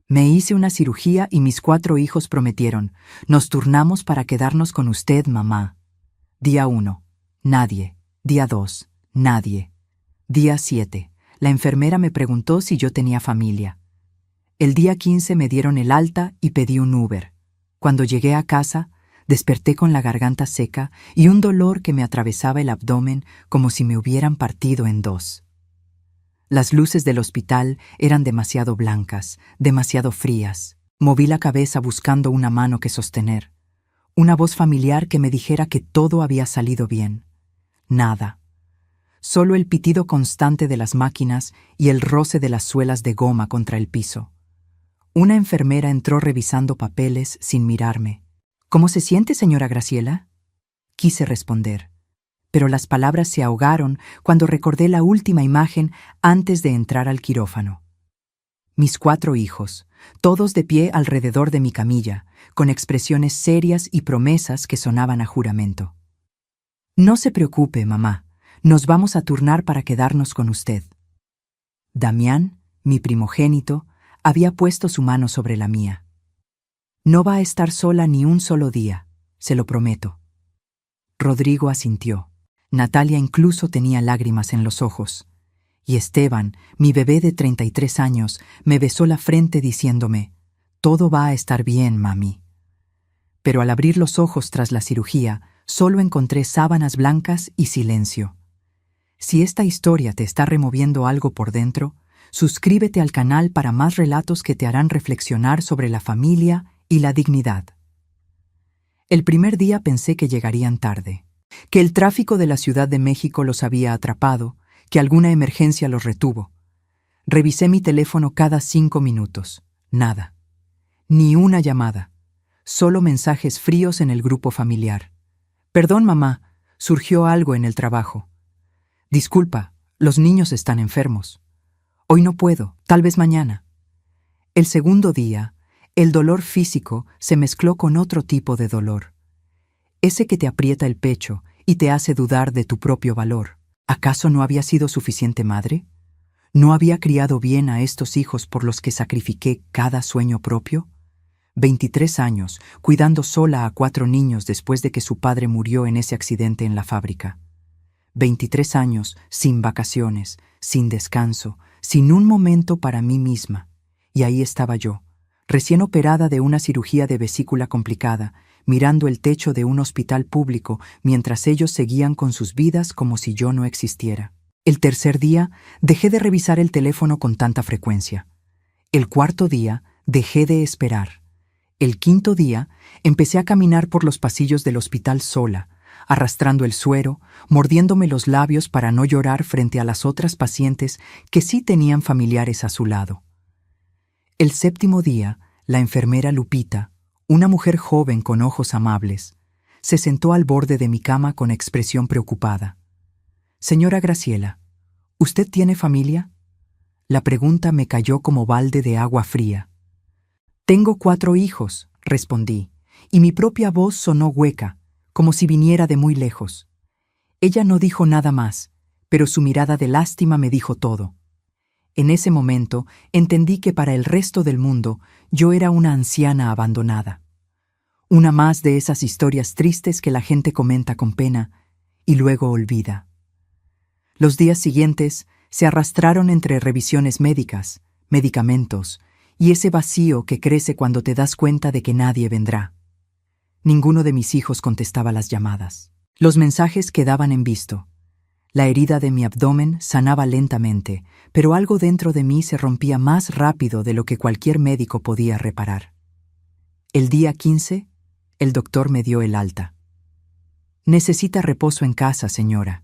Me hice una cirugía y mis 4 hijos prometieron: nos turnamos para quedarnos con usted, mamá. Día 1. Nadie. Día 2. Nadie. Día 7. La enfermera me preguntó si yo tenía familia. El día 15 me dieron el alta y pedí un Uber. Cuando llegué a casa, desperté con la garganta seca y un dolor que me atravesaba el abdomen como si me hubieran partido en 2. Las luces del hospital eran demasiado blancas, demasiado frías. Moví la cabeza buscando una mano que sostener, una voz familiar que me dijera que todo había salido bien. Nada. Solo el pitido constante de las máquinas y el roce de las suelas de goma contra el piso. Una enfermera entró revisando papeles sin mirarme. ¿Cómo se siente, señora Graciela? Quise responder, pero las palabras se ahogaron cuando recordé la última imagen antes de entrar al quirófano. Mis 4 hijos, todos de pie alrededor de mi camilla, con expresiones serias y promesas que sonaban a juramento. No se preocupe, mamá, nos vamos a turnar para quedarnos con usted. Damián, mi primogénito, había puesto su mano sobre la mía. No va a estar sola ni un solo día, se lo prometo. Rodrigo asintió. Natalia incluso tenía lágrimas en los ojos. Y Esteban, mi bebé de 33 años, me besó la frente diciéndome: todo va a estar bien, mami. Pero al abrir los ojos tras la cirugía, solo encontré sábanas blancas y silencio. Si esta historia te está removiendo algo por dentro, suscríbete al canal para más relatos que te harán reflexionar sobre la familia y la dignidad. El primer día pensé que llegarían tarde, que el tráfico de la Ciudad de México los había atrapado, que alguna emergencia los retuvo. Revisé mi teléfono cada 5 minutos. Nada. Ni una llamada. Solo mensajes fríos en el grupo familiar. Perdón, mamá, surgió algo en el trabajo. Disculpa, los niños están enfermos. Hoy no puedo, tal vez mañana. El segundo día, el dolor físico se mezcló con otro tipo de dolor. Ese que te aprieta el pecho y te hace dudar de tu propio valor. ¿Acaso no había sido suficiente madre? ¿No había criado bien a estos hijos por los que sacrifiqué cada sueño propio? 23 años, cuidando sola a 4 niños después de que su padre murió en ese accidente en la fábrica. 23 años sin vacaciones, sin descanso, sin un momento para mí misma. Y ahí estaba yo, recién operada de una cirugía de vesícula complicada, mirando el techo de un hospital público mientras ellos seguían con sus vidas como si yo no existiera. El tercer día, dejé de revisar el teléfono con tanta frecuencia. El cuarto día, dejé de esperar. El quinto día, empecé a caminar por los pasillos del hospital sola, arrastrando el suero, mordiéndome los labios para no llorar frente a las otras pacientes que sí tenían familiares a su lado. El séptimo día, la enfermera Lupita, una mujer joven con ojos amables, se sentó al borde de mi cama con expresión preocupada. «Señora Graciela, ¿usted tiene familia?» La pregunta me cayó como balde de agua fría. «Tengo 4 hijos», respondí, y mi propia voz sonó hueca, como si viniera de muy lejos. Ella no dijo nada más, pero su mirada de lástima me dijo todo. En ese momento entendí que para el resto del mundo yo era una anciana abandonada. Una más de esas historias tristes que la gente comenta con pena y luego olvida. Los días siguientes se arrastraron entre revisiones médicas, medicamentos y ese vacío que crece cuando te das cuenta de que nadie vendrá. Ninguno de mis hijos contestaba las llamadas. Los mensajes quedaban en visto. La herida de mi abdomen sanaba lentamente, pero algo dentro de mí se rompía más rápido de lo que cualquier médico podía reparar. El día 15, el doctor me dio el alta. «Necesita reposo en casa, señora,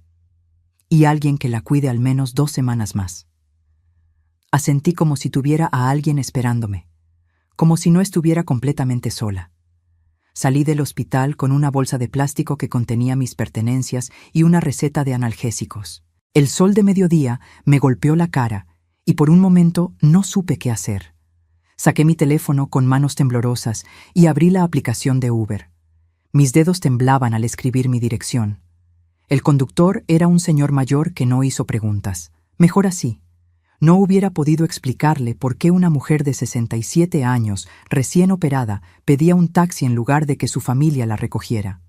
y alguien que la cuide al menos 2 semanas más». Asentí como si tuviera a alguien esperándome, como si no estuviera completamente sola. Salí del hospital con una bolsa de plástico que contenía mis pertenencias y una receta de analgésicos. El sol de mediodía me golpeó la cara y por un momento no supe qué hacer. Saqué mi teléfono con manos temblorosas y abrí la aplicación de Uber. Mis dedos temblaban al escribir mi dirección. El conductor era un señor mayor que no hizo preguntas. Mejor así. No hubiera podido explicarle por qué una mujer de 67 años, recién operada, pedía un taxi en lugar de que su familia la recogiera.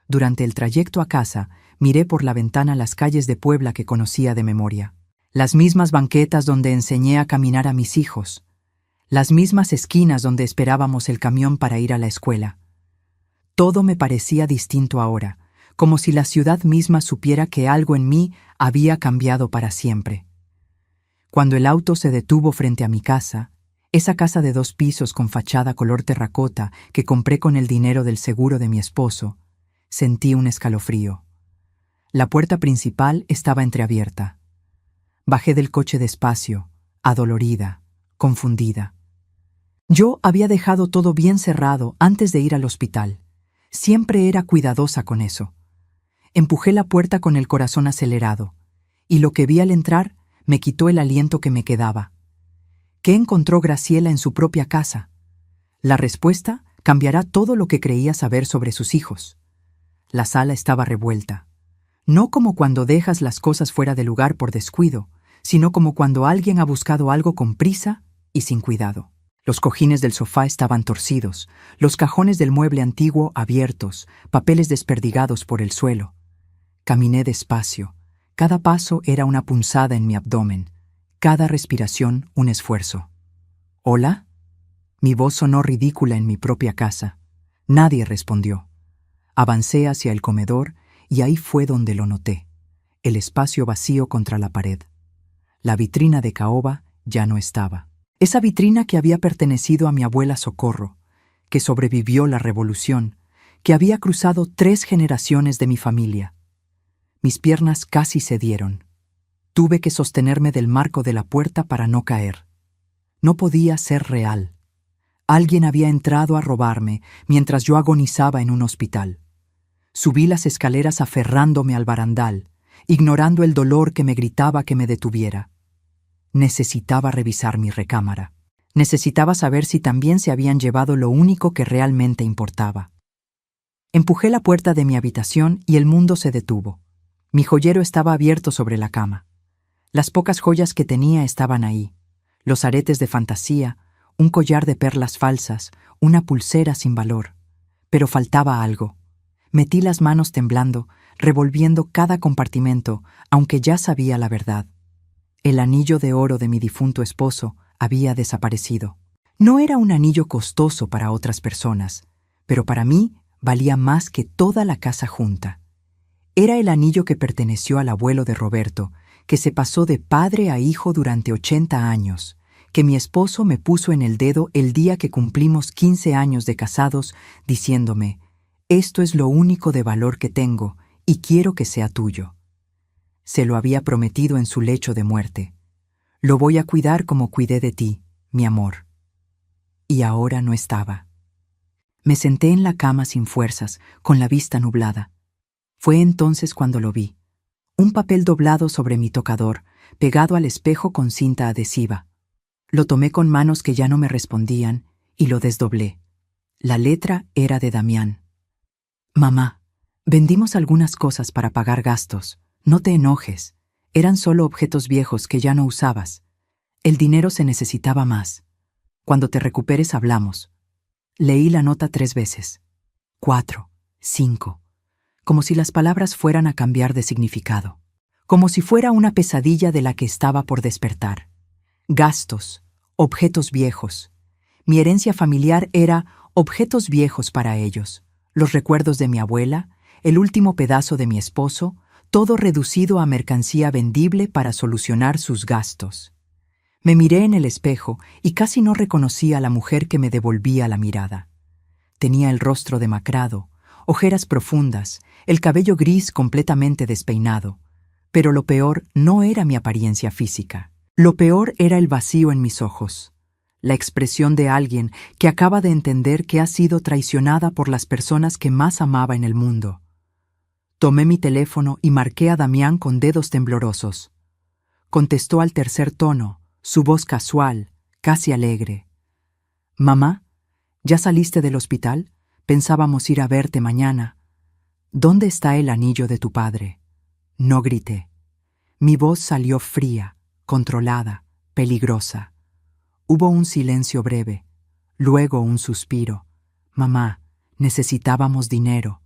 Durante el trayecto a casa, miré por la ventana las calles de Puebla que conocía de memoria. Las mismas banquetas donde enseñé a caminar a mis hijos. Las mismas esquinas donde esperábamos el camión para ir a la escuela. Todo me parecía distinto ahora, como si la ciudad misma supiera que algo en mí había cambiado para siempre. Cuando el auto se detuvo frente a mi casa, esa casa de 2 pisos con fachada color terracota que compré con el dinero del seguro de mi esposo, sentí un escalofrío. La puerta principal estaba entreabierta. Bajé del coche despacio, adolorida, confundida. Yo había dejado todo bien cerrado antes de ir al hospital. Siempre era cuidadosa con eso. Empujé la puerta con el corazón acelerado, y lo que vi al entrar me quitó el aliento que me quedaba. ¿Qué encontró Graciela en su propia casa? La respuesta cambiará todo lo que creía saber sobre sus hijos. La sala estaba revuelta. No como cuando dejas las cosas fuera de lugar por descuido, sino como cuando alguien ha buscado algo con prisa y sin cuidado. Los cojines del sofá estaban torcidos, los cajones del mueble antiguo abiertos, papeles desperdigados por el suelo. Caminé despacio. Cada paso era una punzada en mi abdomen, cada respiración un esfuerzo. ¿Hola? Mi voz sonó ridícula en mi propia casa. Nadie respondió. Avancé hacia el comedor y ahí fue donde lo noté, el espacio vacío contra la pared. La vitrina de caoba ya no estaba. Esa vitrina que había pertenecido a mi abuela Socorro, que sobrevivió la revolución, que había cruzado 3 generaciones de mi familia. Mis piernas casi cedieron. Tuve que sostenerme del marco de la puerta para no caer. No podía ser real. Alguien había entrado a robarme mientras yo agonizaba en un hospital. Subí las escaleras aferrándome al barandal, ignorando el dolor que me gritaba que me detuviera. Necesitaba revisar mi recámara. Necesitaba saber si también se habían llevado lo único que realmente importaba. Empujé la puerta de mi habitación y el mundo se detuvo. Mi joyero estaba abierto sobre la cama. Las pocas joyas que tenía estaban ahí. Los aretes de fantasía, un collar de perlas falsas, una pulsera sin valor. Pero faltaba algo. Metí las manos temblando, revolviendo cada compartimento, aunque ya sabía la verdad. El anillo de oro de mi difunto esposo había desaparecido. No era un anillo costoso para otras personas, pero para mí valía más que toda la casa junta. Era el anillo que perteneció al abuelo de Roberto, que se pasó de padre a hijo durante 80 años, que mi esposo me puso en el dedo el día que cumplimos 15 años de casados, diciéndome: «Esto es lo único de valor que tengo y quiero que sea tuyo». Se lo había prometido en su lecho de muerte. «Lo voy a cuidar como cuidé de ti, mi amor». Y ahora no estaba. Me senté en la cama sin fuerzas, con la vista nublada. Fue entonces cuando lo vi. Un papel doblado sobre mi tocador, pegado al espejo con cinta adhesiva. Lo tomé con manos que ya no me respondían y lo desdoblé. La letra era de Damián. «Mamá, vendimos algunas cosas para pagar gastos. No te enojes. Eran solo objetos viejos que ya no usabas. El dinero se necesitaba más. Cuando te recuperes hablamos». Leí la nota 3 veces. 4, 5. Como si las palabras fueran a cambiar de significado. Como si fuera una pesadilla de la que estaba por despertar. Gastos, objetos viejos. Mi herencia familiar era objetos viejos para ellos. Los recuerdos de mi abuela, el último pedazo de mi esposo, todo reducido a mercancía vendible para solucionar sus gastos. Me miré en el espejo y casi no reconocí a la mujer que me devolvía la mirada. Tenía el rostro demacrado, ojeras profundas, el cabello gris completamente despeinado. Pero lo peor no era mi apariencia física. Lo peor era el vacío en mis ojos. La expresión de alguien que acaba de entender que ha sido traicionada por las personas que más amaba en el mundo. Tomé mi teléfono y marqué a Damián con dedos temblorosos. Contestó al tercer tono, su voz casual, casi alegre. «Mamá, ¿ya saliste del hospital? Pensábamos ir a verte mañana. ¿Dónde está el anillo de tu padre?» No grité. Mi voz salió fría, controlada, peligrosa. Hubo un silencio breve, luego un suspiro. Mamá, necesitábamos dinero.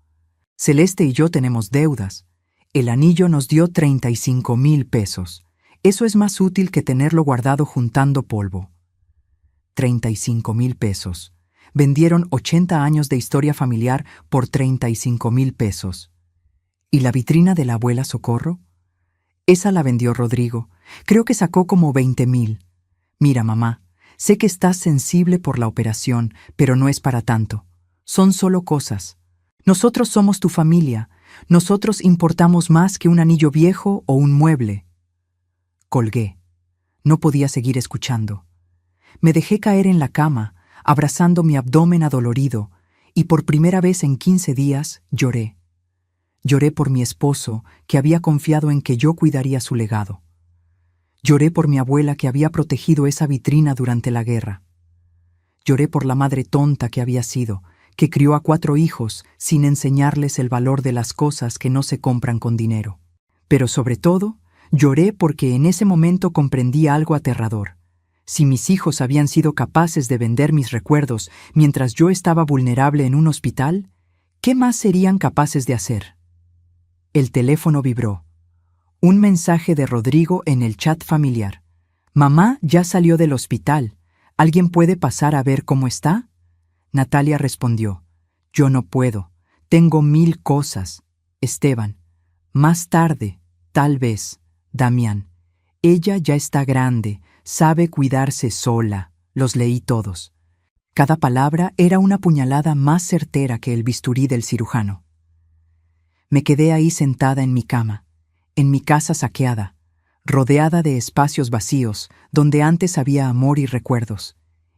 Celeste y yo tenemos deudas. El anillo nos dio 35,000 pesos. Eso es más útil que tenerlo guardado juntando polvo. 35,000 pesos. Vendieron 80 años de historia familiar por 35,000 pesos. ¿Y la vitrina de la abuela Socorro? Esa la vendió Rodrigo. Creo que sacó como 20,000. Mira, mamá, sé que estás sensible por la operación, pero no es para tanto. Son solo cosas. Nosotros somos tu familia. Nosotros importamos más que un anillo viejo o un mueble. Colgué. No podía seguir escuchando. Me dejé caer en la cama, abrazando mi abdomen adolorido, y por primera vez en 15 días lloré. Lloré por mi esposo, que había confiado en que yo cuidaría su legado. Lloré por mi abuela, que había protegido esa vitrina durante la guerra. Lloré por la madre tonta que había sido, que crió a 4 hijos sin enseñarles el valor de las cosas que no se compran con dinero. Pero sobre todo, lloré porque en ese momento comprendí algo aterrador. Si mis hijos habían sido capaces de vender mis recuerdos mientras yo estaba vulnerable en un hospital, ¿qué más serían capaces de hacer? El teléfono vibró. Un mensaje de Rodrigo en el chat familiar. Mamá ya salió del hospital. ¿Alguien puede pasar a ver cómo está? Natalia respondió. Yo no puedo. Tengo 1000 cosas. Esteban. Más tarde, tal vez. Damián. Ella ya está grande. Sabe cuidarse sola. Los leí todos. Cada palabra era una puñalada más certera que el bisturí del cirujano. Me quedé ahí sentada en mi cama, en mi casa saqueada, rodeada de espacios vacíos donde antes había amor y recuerdos,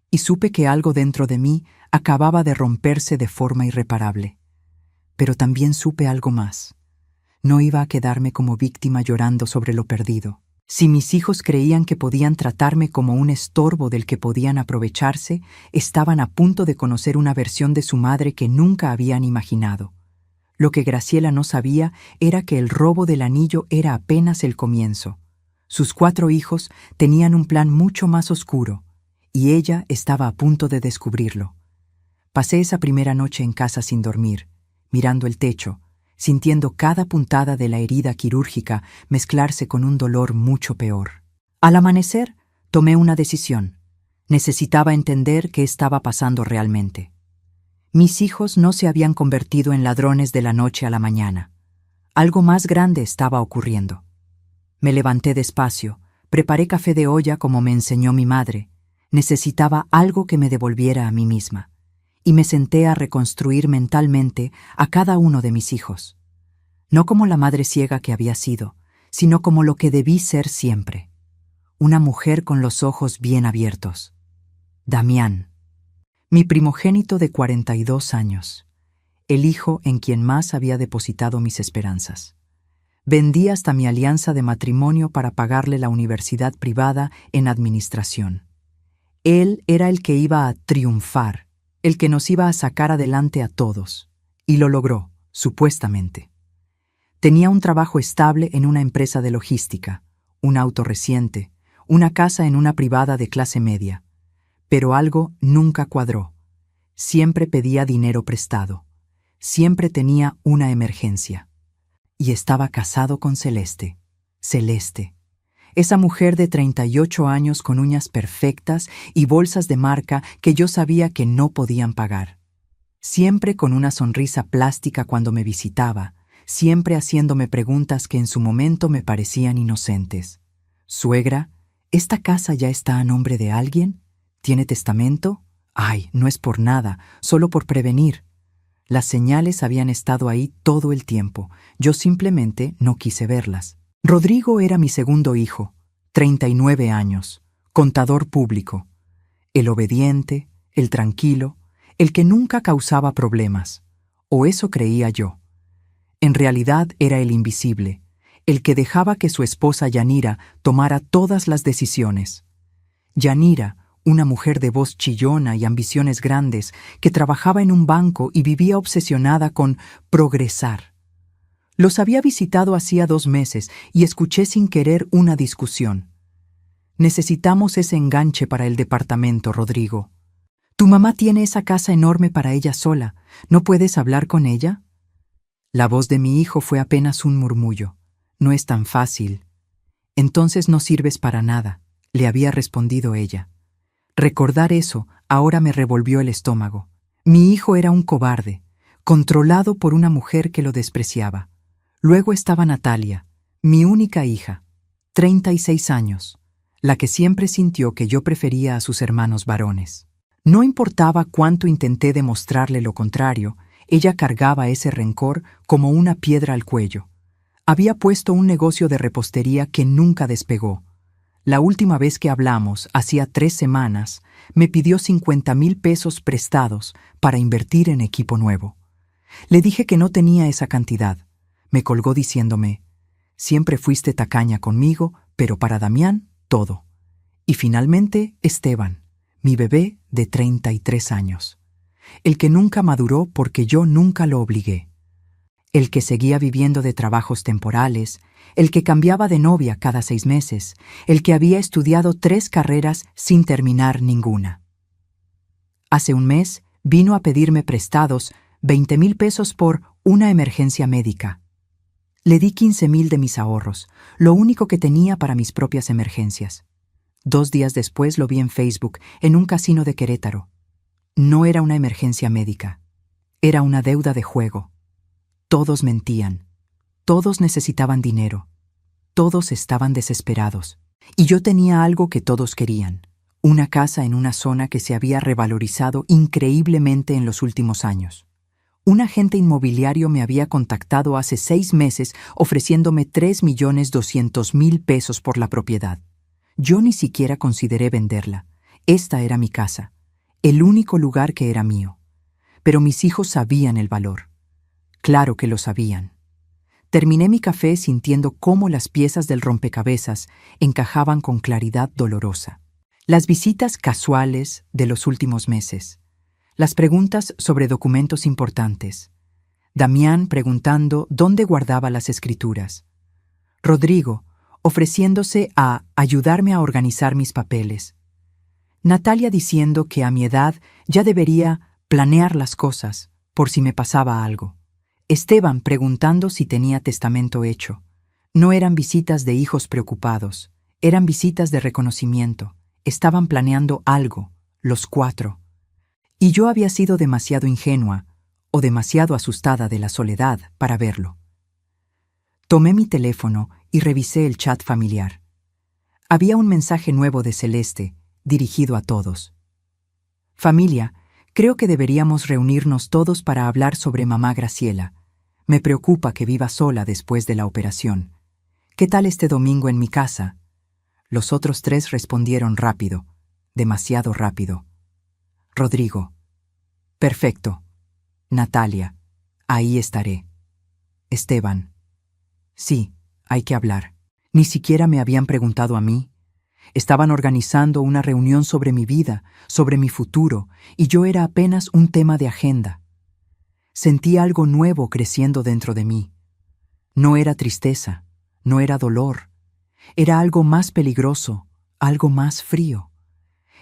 y supe que algo dentro de mí acababa de romperse de forma irreparable. Pero también supe algo más. No iba a quedarme como víctima llorando sobre lo perdido. Si mis hijos creían que podían tratarme como un estorbo del que podían aprovecharse, estaban a punto de conocer una versión de su madre que nunca habían imaginado. Lo que Graciela no sabía era que el robo del anillo era apenas el comienzo. Sus 4 hijos tenían un plan mucho más oscuro, y ella estaba a punto de descubrirlo. Pasé esa primera noche en casa sin dormir, mirando el techo, sintiendo cada puntada de la herida quirúrgica mezclarse con un dolor mucho peor. Al amanecer, tomé una decisión. Necesitaba entender qué estaba pasando realmente. Mis hijos no se habían convertido en ladrones de la noche a la mañana. Algo más grande estaba ocurriendo. Me levanté despacio, preparé café de olla como me enseñó mi madre. Necesitaba algo que me devolviera a mí misma. Y me senté a reconstruir mentalmente a cada uno de mis hijos. No como la madre ciega que había sido, sino como lo que debí ser siempre. Una mujer con los ojos bien abiertos. Damián. Mi primogénito de 42 años. El hijo en quien más había depositado mis esperanzas. Vendí hasta mi alianza de matrimonio para pagarle la universidad privada en administración. Él era el que iba a triunfar, el que nos iba a sacar adelante a todos. Y lo logró, supuestamente. Tenía un trabajo estable en una empresa de logística, un auto reciente, una casa en una privada de clase media. Pero algo nunca cuadró. Siempre pedía dinero prestado. Siempre tenía una emergencia. Y estaba casado con Celeste. Celeste. Esa mujer de 38 años con uñas perfectas y bolsas de marca que yo sabía que no podían pagar. Siempre con una sonrisa plástica cuando me visitaba, siempre haciéndome preguntas que en su momento me parecían inocentes. Suegra, ¿esta casa ya está a nombre de alguien? ¿Tiene testamento? Ay, no es por nada, solo por prevenir. Las señales habían estado ahí todo el tiempo, yo simplemente no quise verlas. Rodrigo era mi segundo hijo, 39 años, contador público. El obediente, el tranquilo, el que nunca causaba problemas. O eso creía yo. En realidad era el invisible, el que dejaba que su esposa Yanira tomara todas las decisiones. Yanira, una mujer de voz chillona y ambiciones grandes, que trabajaba en un banco y vivía obsesionada con progresar. Los había visitado hacía 2 meses y escuché sin querer una discusión. Necesitamos ese enganche para el departamento, Rodrigo. Tu mamá tiene esa casa enorme para ella sola. ¿No puedes hablar con ella? La voz de mi hijo fue apenas un murmullo. No es tan fácil. Entonces no sirves para nada, le había respondido ella. Recordar eso ahora me revolvió el estómago. Mi hijo era un cobarde, controlado por una mujer que lo despreciaba. Luego estaba Natalia, mi única hija, 36 años, la que siempre sintió que yo prefería a sus hermanos varones. No importaba cuánto intenté demostrarle lo contrario, ella cargaba ese rencor como una piedra al cuello. Había puesto un negocio de repostería que nunca despegó. La última vez que hablamos, hacía 3 semanas, me pidió 50,000 pesos prestados para invertir en equipo nuevo. Le dije que no tenía esa cantidad. Me colgó diciéndome, siempre fuiste tacaña conmigo, pero para Damián, todo. Y finalmente, Esteban, mi bebé de 33 años. El que nunca maduró porque yo nunca lo obligué. El que seguía viviendo de trabajos temporales, el que cambiaba de novia cada 6 meses, el que había estudiado 3 carreras sin terminar ninguna. Hace un mes vino a pedirme prestados 20,000 pesos por una emergencia médica. Le di 15,000 de mis ahorros, lo único que tenía para mis propias emergencias. 2 días después lo vi en Facebook, en un casino de Querétaro. No era una emergencia médica, era una deuda de juego. Todos mentían, todos necesitaban dinero, todos estaban desesperados. Y yo tenía algo que todos querían, una casa en una zona que se había revalorizado increíblemente en los últimos años. Un agente inmobiliario me había contactado hace 6 meses ofreciéndome 3,200,000 pesos por la propiedad. Yo ni siquiera consideré venderla. Esta era mi casa, el único lugar que era mío. Pero mis hijos sabían el valor. Claro que lo sabían. Terminé mi café sintiendo cómo las piezas del rompecabezas encajaban con claridad dolorosa. Las visitas casuales de los últimos meses. Las preguntas sobre documentos importantes. Damián preguntando dónde guardaba las escrituras. Rodrigo ofreciéndose a ayudarme a organizar mis papeles. Natalia diciendo que a mi edad ya debería planear las cosas por si me pasaba algo. Esteban preguntando si tenía testamento hecho. No eran visitas de hijos preocupados, eran visitas de reconocimiento. Estaban planeando algo, los 4. Y yo había sido demasiado ingenua o demasiado asustada de la soledad para verlo. Tomé mi teléfono y revisé el chat familiar. Había un mensaje nuevo de Celeste, dirigido a todos. Familia, creo que deberíamos reunirnos todos para hablar sobre mamá Graciela. Me preocupa que viva sola después de la operación. ¿Qué tal este domingo en mi casa? Los otros 3 respondieron rápido, demasiado rápido. Rodrigo. Perfecto. Natalia. Ahí estaré. Esteban. Sí, hay que hablar. Ni siquiera me habían preguntado a mí. Estaban organizando una reunión sobre mi vida, sobre mi futuro, y yo era apenas un tema de agenda. Sentí algo nuevo creciendo dentro de mí. No era tristeza, no era dolor. Era algo más peligroso, algo más frío.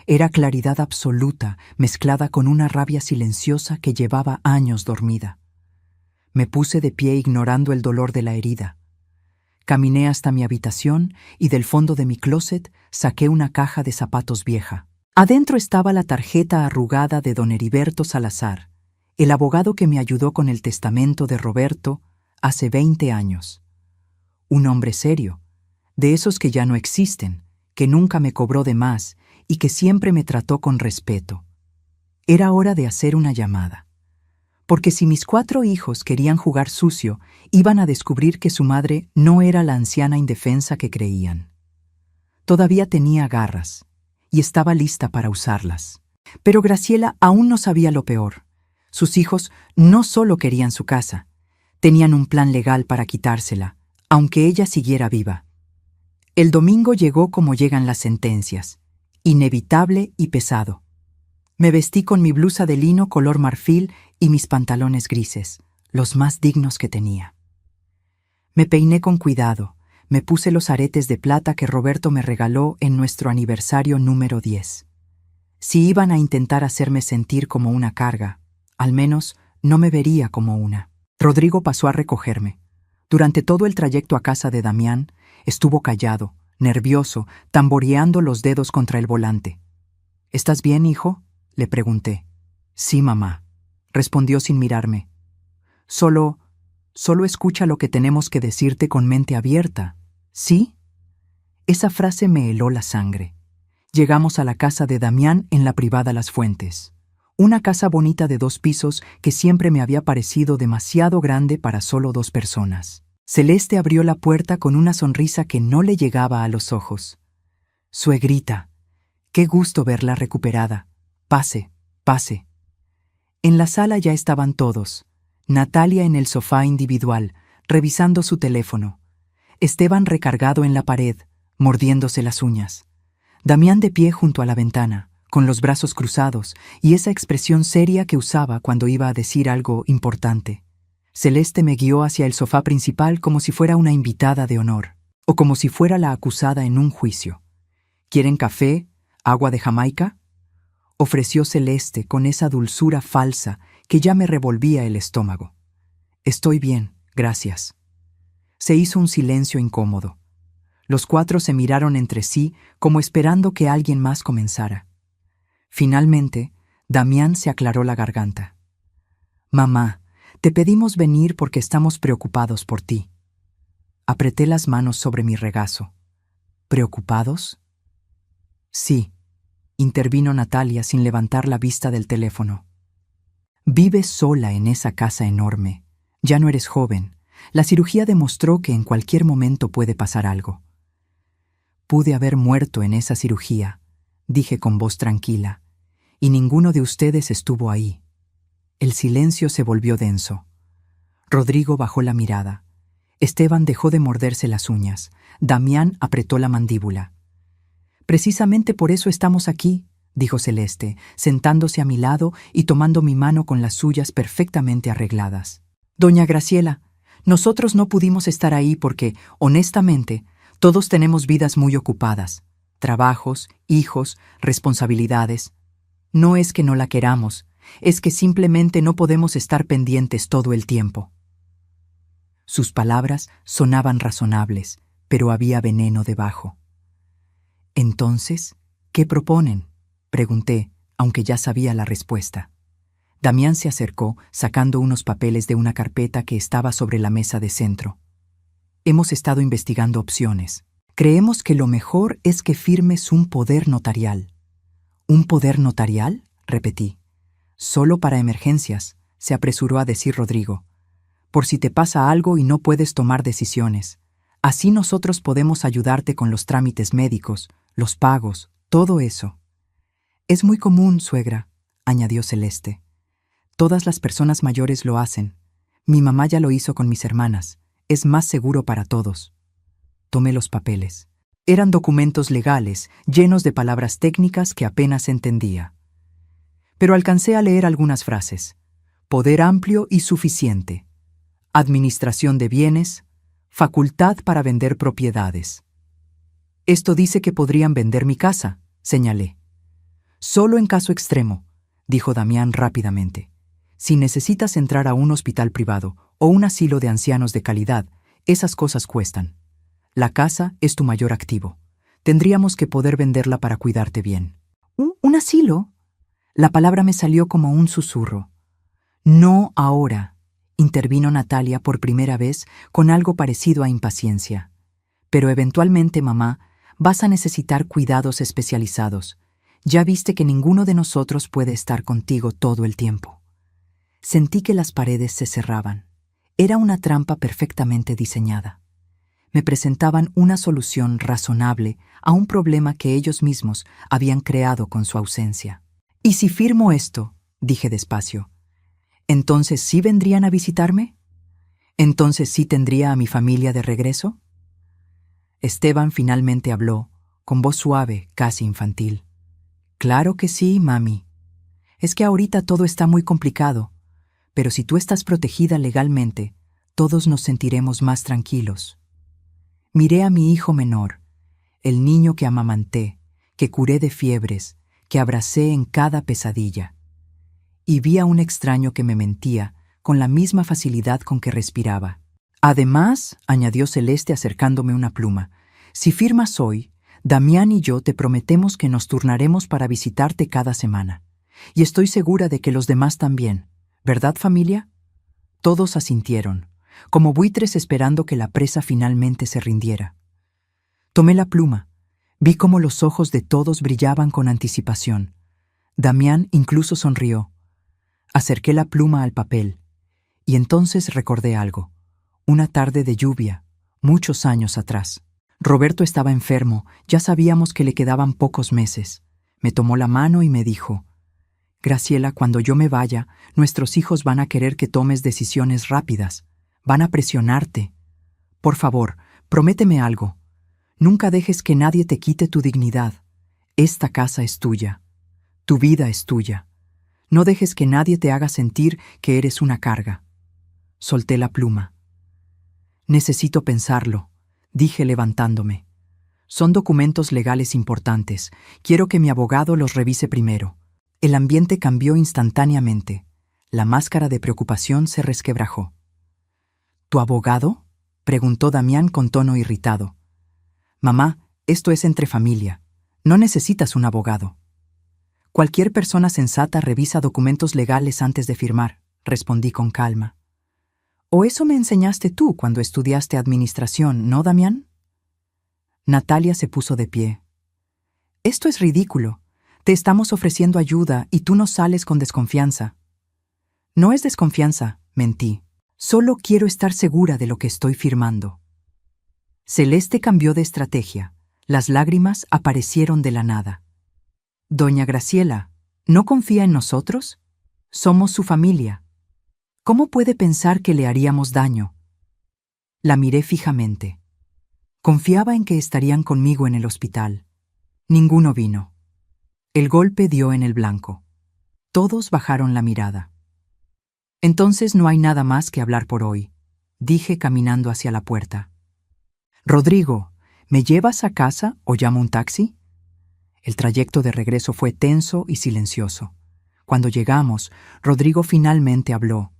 Era claridad absoluta mezclada con una rabia silenciosa que llevaba años dormida. Me puse de pie ignorando el dolor de la herida. Caminé hasta mi habitación y del fondo de mi closet saqué una caja de zapatos vieja. Adentro estaba la tarjeta arrugada de don Heriberto Salazar, el abogado que me ayudó con el testamento de Roberto hace 20 años. Un hombre serio, de esos que ya no existen, que nunca me cobró de más y que siempre me trató con respeto. Era hora de hacer una llamada. Porque si mis 4 hijos querían jugar sucio, iban a descubrir que su madre no era la anciana indefensa que creían. Todavía tenía garras, y estaba lista para usarlas. Pero Graciela aún no sabía lo peor. Sus hijos no solo querían su casa, tenían un plan legal para quitársela, aunque ella siguiera viva. El domingo llegó como llegan las sentencias, inevitable y pesado. Me vestí con mi blusa de lino color marfil y mis pantalones grises, los más dignos que tenía. Me peiné con cuidado, Me puse los aretes de plata que Roberto me regaló en nuestro aniversario número 10. Si iban a intentar hacerme sentir como una carga, al menos no me vería como una. Rodrigo pasó a recogerme. Durante todo el trayecto a casa de Damián, estuvo callado, nervioso, tamboreando los dedos contra el volante. ¿Estás bien, hijo?, le pregunté. Sí, mamá, respondió sin mirarme. Solo escucha lo que tenemos que decirte con mente abierta, ¿sí? Esa frase me heló la sangre. Llegamos a la casa de Damián en la privada Las Fuentes. Una casa bonita de 2 pisos que siempre me había parecido demasiado grande para solo 2 personas. Celeste abrió la puerta con una sonrisa que no le llegaba a los ojos. Suegrita, qué gusto verla recuperada. Pase, pase. En la sala ya estaban todos. Natalia en el sofá individual, revisando su teléfono. Esteban recargado en la pared, mordiéndose las uñas. Damián de pie junto a la ventana, con los brazos cruzados y esa expresión seria que usaba cuando iba a decir algo importante. Celeste me guió hacia el sofá principal como si fuera una invitada de honor, o como si fuera la acusada en un juicio. ¿Quieren café? ¿Agua de Jamaica?, ofreció Celeste con esa dulzura falsa que ya me revolvía el estómago. Estoy bien, gracias. Se hizo un silencio incómodo. Los 4 se miraron entre sí como esperando que alguien más comenzara. Finalmente, Damián se aclaró la garganta. Mamá, te pedimos venir porque estamos preocupados por ti. Apreté las manos sobre mi regazo. ¿Preocupados? Sí, intervino Natalia sin levantar la vista del teléfono. Vives sola en esa casa enorme. Ya no eres joven. La cirugía demostró que en cualquier momento puede pasar algo. Pude haber muerto en esa cirugía, dije con voz tranquila, y ninguno de ustedes estuvo ahí. El silencio se volvió denso. Rodrigo bajó la mirada. Esteban dejó de morderse las uñas. Damián apretó la mandíbula. Precisamente por eso estamos aquí, dijo Celeste, sentándose a mi lado y tomando mi mano con las suyas perfectamente arregladas. Doña Graciela, nosotros no pudimos estar ahí porque, honestamente, todos tenemos vidas muy ocupadas. Trabajos, hijos, responsabilidades. No es que no la queramos, es que simplemente no podemos estar pendientes todo el tiempo. Sus palabras sonaban razonables, pero había veneno debajo. Entonces, ¿qué proponen?, pregunté, aunque ya sabía la respuesta. Damián se acercó, sacando unos papeles de una carpeta que estaba sobre la mesa de centro. Hemos estado investigando opciones. Creemos que lo mejor es que firmes un poder notarial. ¿Un poder notarial?, repetí. Solo para emergencias, se apresuró a decir Rodrigo. Por si te pasa algo y no puedes tomar decisiones. Así nosotros podemos ayudarte con los trámites médicos, los pagos, todo eso. Es muy común, suegra, añadió Celeste. Todas las personas mayores lo hacen. Mi mamá ya lo hizo con mis hermanas. Es más seguro para todos. Tomé los papeles. Eran documentos legales, llenos de palabras técnicas que apenas entendía. Pero alcancé a leer algunas frases. Poder amplio y suficiente. Administración de bienes. Facultad para vender propiedades. Esto dice que podrían vender mi casa, señalé. Solo en caso extremo, dijo Damián rápidamente. Si necesitas entrar a un hospital privado o un asilo de ancianos de calidad, esas cosas cuestan. La casa es tu mayor activo. Tendríamos que poder venderla para cuidarte bien. ¿Un asilo? La palabra me salió como un susurro. No ahora, intervino Natalia por primera vez con algo parecido a impaciencia. Pero eventualmente, mamá, vas a necesitar cuidados especializados. Ya viste que ninguno de nosotros puede estar contigo todo el tiempo. Sentí que las paredes se cerraban. Era una trampa perfectamente diseñada. Me presentaban una solución razonable a un problema que ellos mismos habían creado con su ausencia. ¿Y si firmo esto?, dije despacio. ¿Entonces sí vendrían a visitarme? ¿Entonces sí tendría a mi familia de regreso? Esteban finalmente habló, con voz suave, casi infantil. Claro que sí, mami. Es que ahorita todo está muy complicado, pero si tú estás protegida legalmente, todos nos sentiremos más tranquilos. Miré a mi hijo menor, el niño que amamanté, que curé de fiebres, que abracé en cada pesadilla. Y vi a un extraño que me mentía con la misma facilidad con que respiraba. Además, añadió Celeste acercándome una pluma, si firmas hoy, Damián y yo te prometemos que nos turnaremos para visitarte cada semana. Y estoy segura de que los demás también. ¿Verdad, familia? Todos asintieron, como buitres esperando que la presa finalmente se rindiera. Tomé la pluma. Vi cómo los ojos de todos brillaban con anticipación. Damián incluso sonrió. Acerqué la pluma al papel, y entonces recordé algo. Una tarde de lluvia, muchos años atrás. Roberto estaba enfermo, ya sabíamos que le quedaban pocos meses. Me tomó la mano y me dijo: Graciela, cuando yo me vaya, nuestros hijos van a querer que tomes decisiones rápidas. Van a presionarte. Por favor, prométeme algo. Nunca dejes que nadie te quite tu dignidad. Esta casa es tuya. Tu vida es tuya. No dejes que nadie te haga sentir que eres una carga. Solté la pluma. Necesito pensarlo, dije levantándome. Son documentos legales importantes. Quiero que mi abogado los revise primero. El ambiente cambió instantáneamente. La máscara de preocupación se resquebrajó. ¿Tu abogado?, preguntó Damián con tono irritado. Mamá, esto es entre familia. No necesitas un abogado. Cualquier persona sensata revisa documentos legales antes de firmar, respondí con calma. ¿O eso me enseñaste tú cuando estudiaste administración, no, Damián? Natalia se puso de pie. Esto es ridículo. Te estamos ofreciendo ayuda y tú no sales con desconfianza. No es desconfianza, mentí. Solo quiero estar segura de lo que estoy firmando. Celeste cambió de estrategia. Las lágrimas aparecieron de la nada. Doña Graciela, ¿no confía en nosotros? Somos su familia. ¿Cómo puede pensar que le haríamos daño? La miré fijamente. Confiaba en que estarían conmigo en el hospital. Ninguno vino. El golpe dio en el blanco. Todos bajaron la mirada. Entonces no hay nada más que hablar por hoy, dije caminando hacia la puerta. Rodrigo, ¿me llevas a casa o llamo un taxi? El trayecto de regreso fue tenso y silencioso. Cuando llegamos, Rodrigo finalmente habló.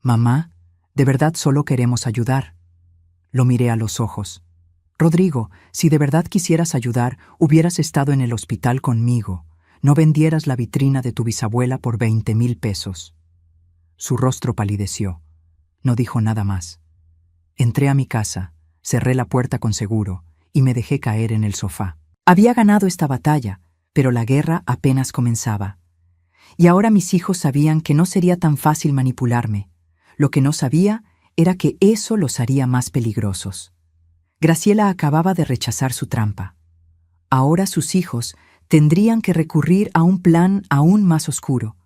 Mamá, de verdad solo queremos ayudar. Lo miré a los ojos. Rodrigo, si de verdad quisieras ayudar, hubieras estado en el hospital conmigo. No vendieras la vitrina de tu bisabuela por 20,000 pesos. Su rostro palideció. No dijo nada más. Entré a mi casa, cerré la puerta con seguro y me dejé caer en el sofá. Había ganado esta batalla, pero la guerra apenas comenzaba. Y ahora mis hijos sabían que no sería tan fácil manipularme. Lo que no sabía era que eso los haría más peligrosos. Graciela acababa de rechazar su trampa. Ahora sus hijos tendrían que recurrir a un plan aún más oscuro,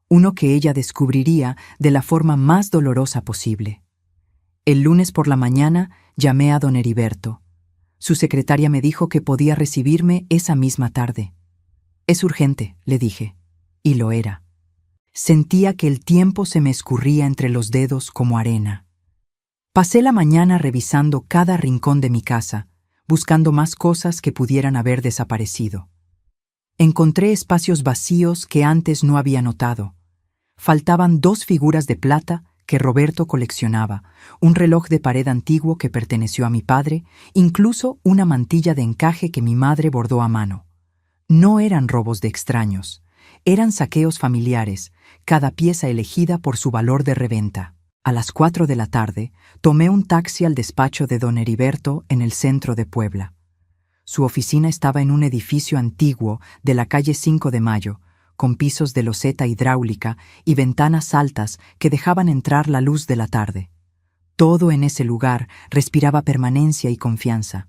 uno que ella descubriría de la forma más dolorosa posible. El lunes por la mañana llamé a don Heriberto. Su secretaria me dijo que podía recibirme esa misma tarde. Es urgente, le dije, y lo era. Sentía que el tiempo se me escurría entre los dedos como arena. Pasé la mañana revisando cada rincón de mi casa, buscando más cosas que pudieran haber desaparecido. Encontré espacios vacíos que antes no había notado. Faltaban 2 figuras de plata que Roberto coleccionaba, un reloj de pared antiguo que perteneció a mi padre, incluso una mantilla de encaje que mi madre bordó a mano. No eran robos de extraños, eran saqueos familiares, cada pieza elegida por su valor de reventa. A las 4 de la tarde, tomé un taxi al despacho de don Heriberto en el centro de Puebla. Su oficina estaba en un edificio antiguo de la calle 5 de Mayo, con pisos de loseta hidráulica y ventanas altas que dejaban entrar la luz de la tarde. Todo en ese lugar respiraba permanencia y confianza.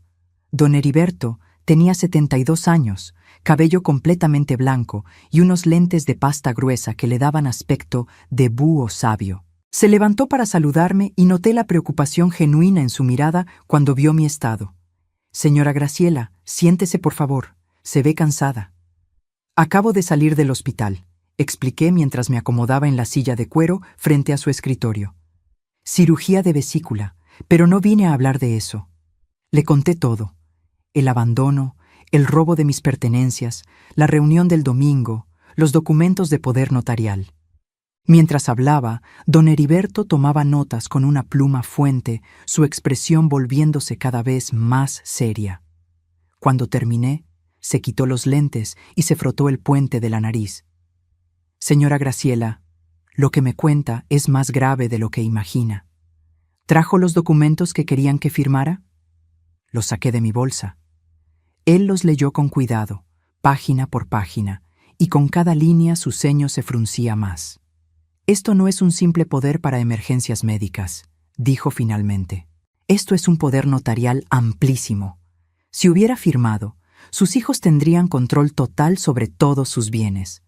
Don Heriberto tenía 72 años, cabello completamente blanco y unos lentes de pasta gruesa que le daban aspecto de búho sabio. Se levantó para saludarme y noté la preocupación genuina en su mirada cuando vio mi estado. «Señora Graciela, siéntese por favor. Se ve cansada». «Acabo de salir del hospital», expliqué mientras me acomodaba en la silla de cuero frente a su escritorio. «Cirugía de vesícula, pero no vine a hablar de eso». Le conté todo: el abandono, el robo de mis pertenencias, la reunión del domingo, los documentos de poder notarial. Mientras hablaba, don Heriberto tomaba notas con una pluma fuente, su expresión volviéndose cada vez más seria. Cuando terminé, se quitó los lentes y se frotó el puente de la nariz. Señora Graciela, lo que me cuenta es más grave de lo que imagina. ¿Trajo los documentos que querían que firmara? Los saqué de mi bolsa. Él los leyó con cuidado, página por página, y con cada línea su ceño se fruncía más. Esto no es un simple poder para emergencias médicas, dijo finalmente. Esto es un poder notarial amplísimo. Si hubiera firmado, sus hijos tendrían control total sobre todos sus bienes.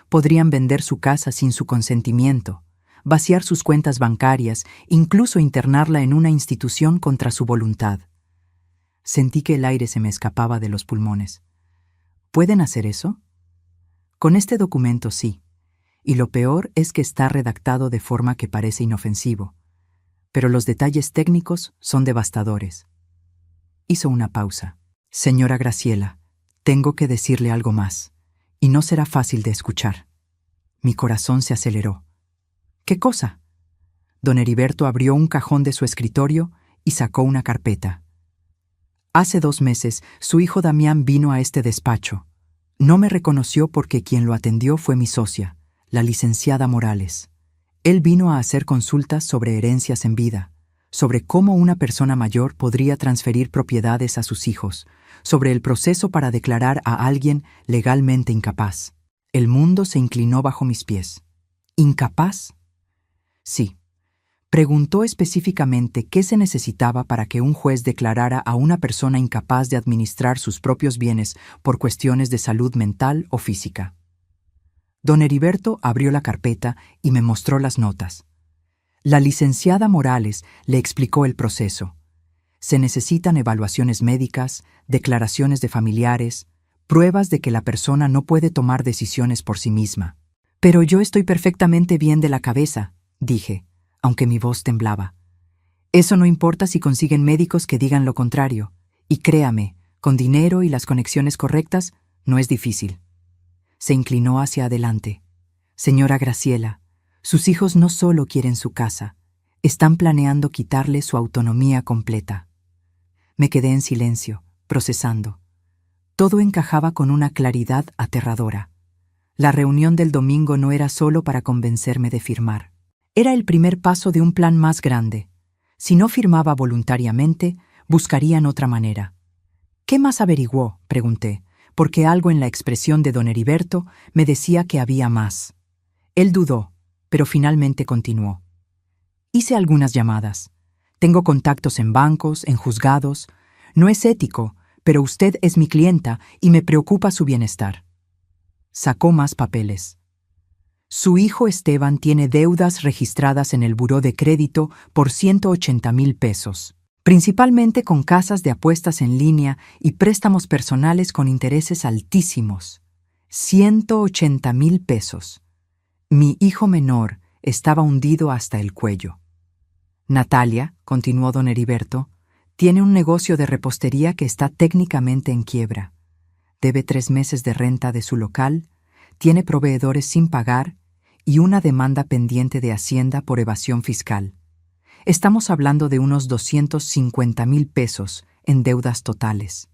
Podrían vender su casa sin su consentimiento, vaciar sus cuentas bancarias, incluso internarla en una institución contra su voluntad. Sentí que el aire se me escapaba de los pulmones. ¿Pueden hacer eso? Con este documento sí. Y lo peor es que está redactado de forma que parece inofensivo. Pero los detalles técnicos son devastadores. Hizo una pausa. Señora Graciela, tengo que decirle algo más, y no será fácil de escuchar. Mi corazón se aceleró. ¿Qué cosa? Don Heriberto abrió un cajón de su escritorio y sacó una carpeta. Hace 2 meses, su hijo Damián vino a este despacho. No me reconoció porque quien lo atendió fue mi socia, la licenciada Morales. Él vino a hacer consultas sobre herencias en vida, sobre cómo una persona mayor podría transferir propiedades a sus hijos, sobre el proceso para declarar a alguien legalmente incapaz. El mundo se inclinó bajo mis pies. ¿Incapaz? Sí. Preguntó específicamente qué se necesitaba para que un juez declarara a una persona incapaz de administrar sus propios bienes por cuestiones de salud mental o física. Don Heriberto abrió la carpeta y me mostró las notas. La licenciada Morales le explicó el proceso. Se necesitan evaluaciones médicas, declaraciones de familiares, pruebas de que la persona no puede tomar decisiones por sí misma. Pero yo estoy perfectamente bien de la cabeza, dije, aunque mi voz temblaba. Eso no importa si consiguen médicos que digan lo contrario. Y créame, con dinero y las conexiones correctas, no es difícil. Se inclinó hacia adelante. Señora Graciela, sus hijos no solo quieren su casa, están planeando quitarle su autonomía completa. Me quedé en silencio, procesando. Todo encajaba con una claridad aterradora. La reunión del domingo no era solo para convencerme de firmar. Era el primer paso de un plan más grande. Si no firmaba voluntariamente, buscarían otra manera. ¿Qué más averiguó?, pregunté, porque algo en la expresión de don Heriberto me decía que había más. Él dudó, pero finalmente continuó. Hice algunas llamadas. Tengo contactos en bancos, en juzgados. No es ético, pero usted es mi clienta y me preocupa su bienestar. Sacó más papeles. Su hijo Esteban tiene deudas registradas en el buró de crédito por 180,000 pesos. Principalmente con casas de apuestas en línea y préstamos personales con intereses altísimos. 180,000 pesos. Mi hijo menor estaba hundido hasta el cuello. Natalia, continuó don Heriberto, tiene un negocio de repostería que está técnicamente en quiebra. Debe 3 meses de renta de su local, tiene proveedores sin pagar y una demanda pendiente de Hacienda por evasión fiscal. Estamos hablando de unos 250,000 pesos en deudas totales.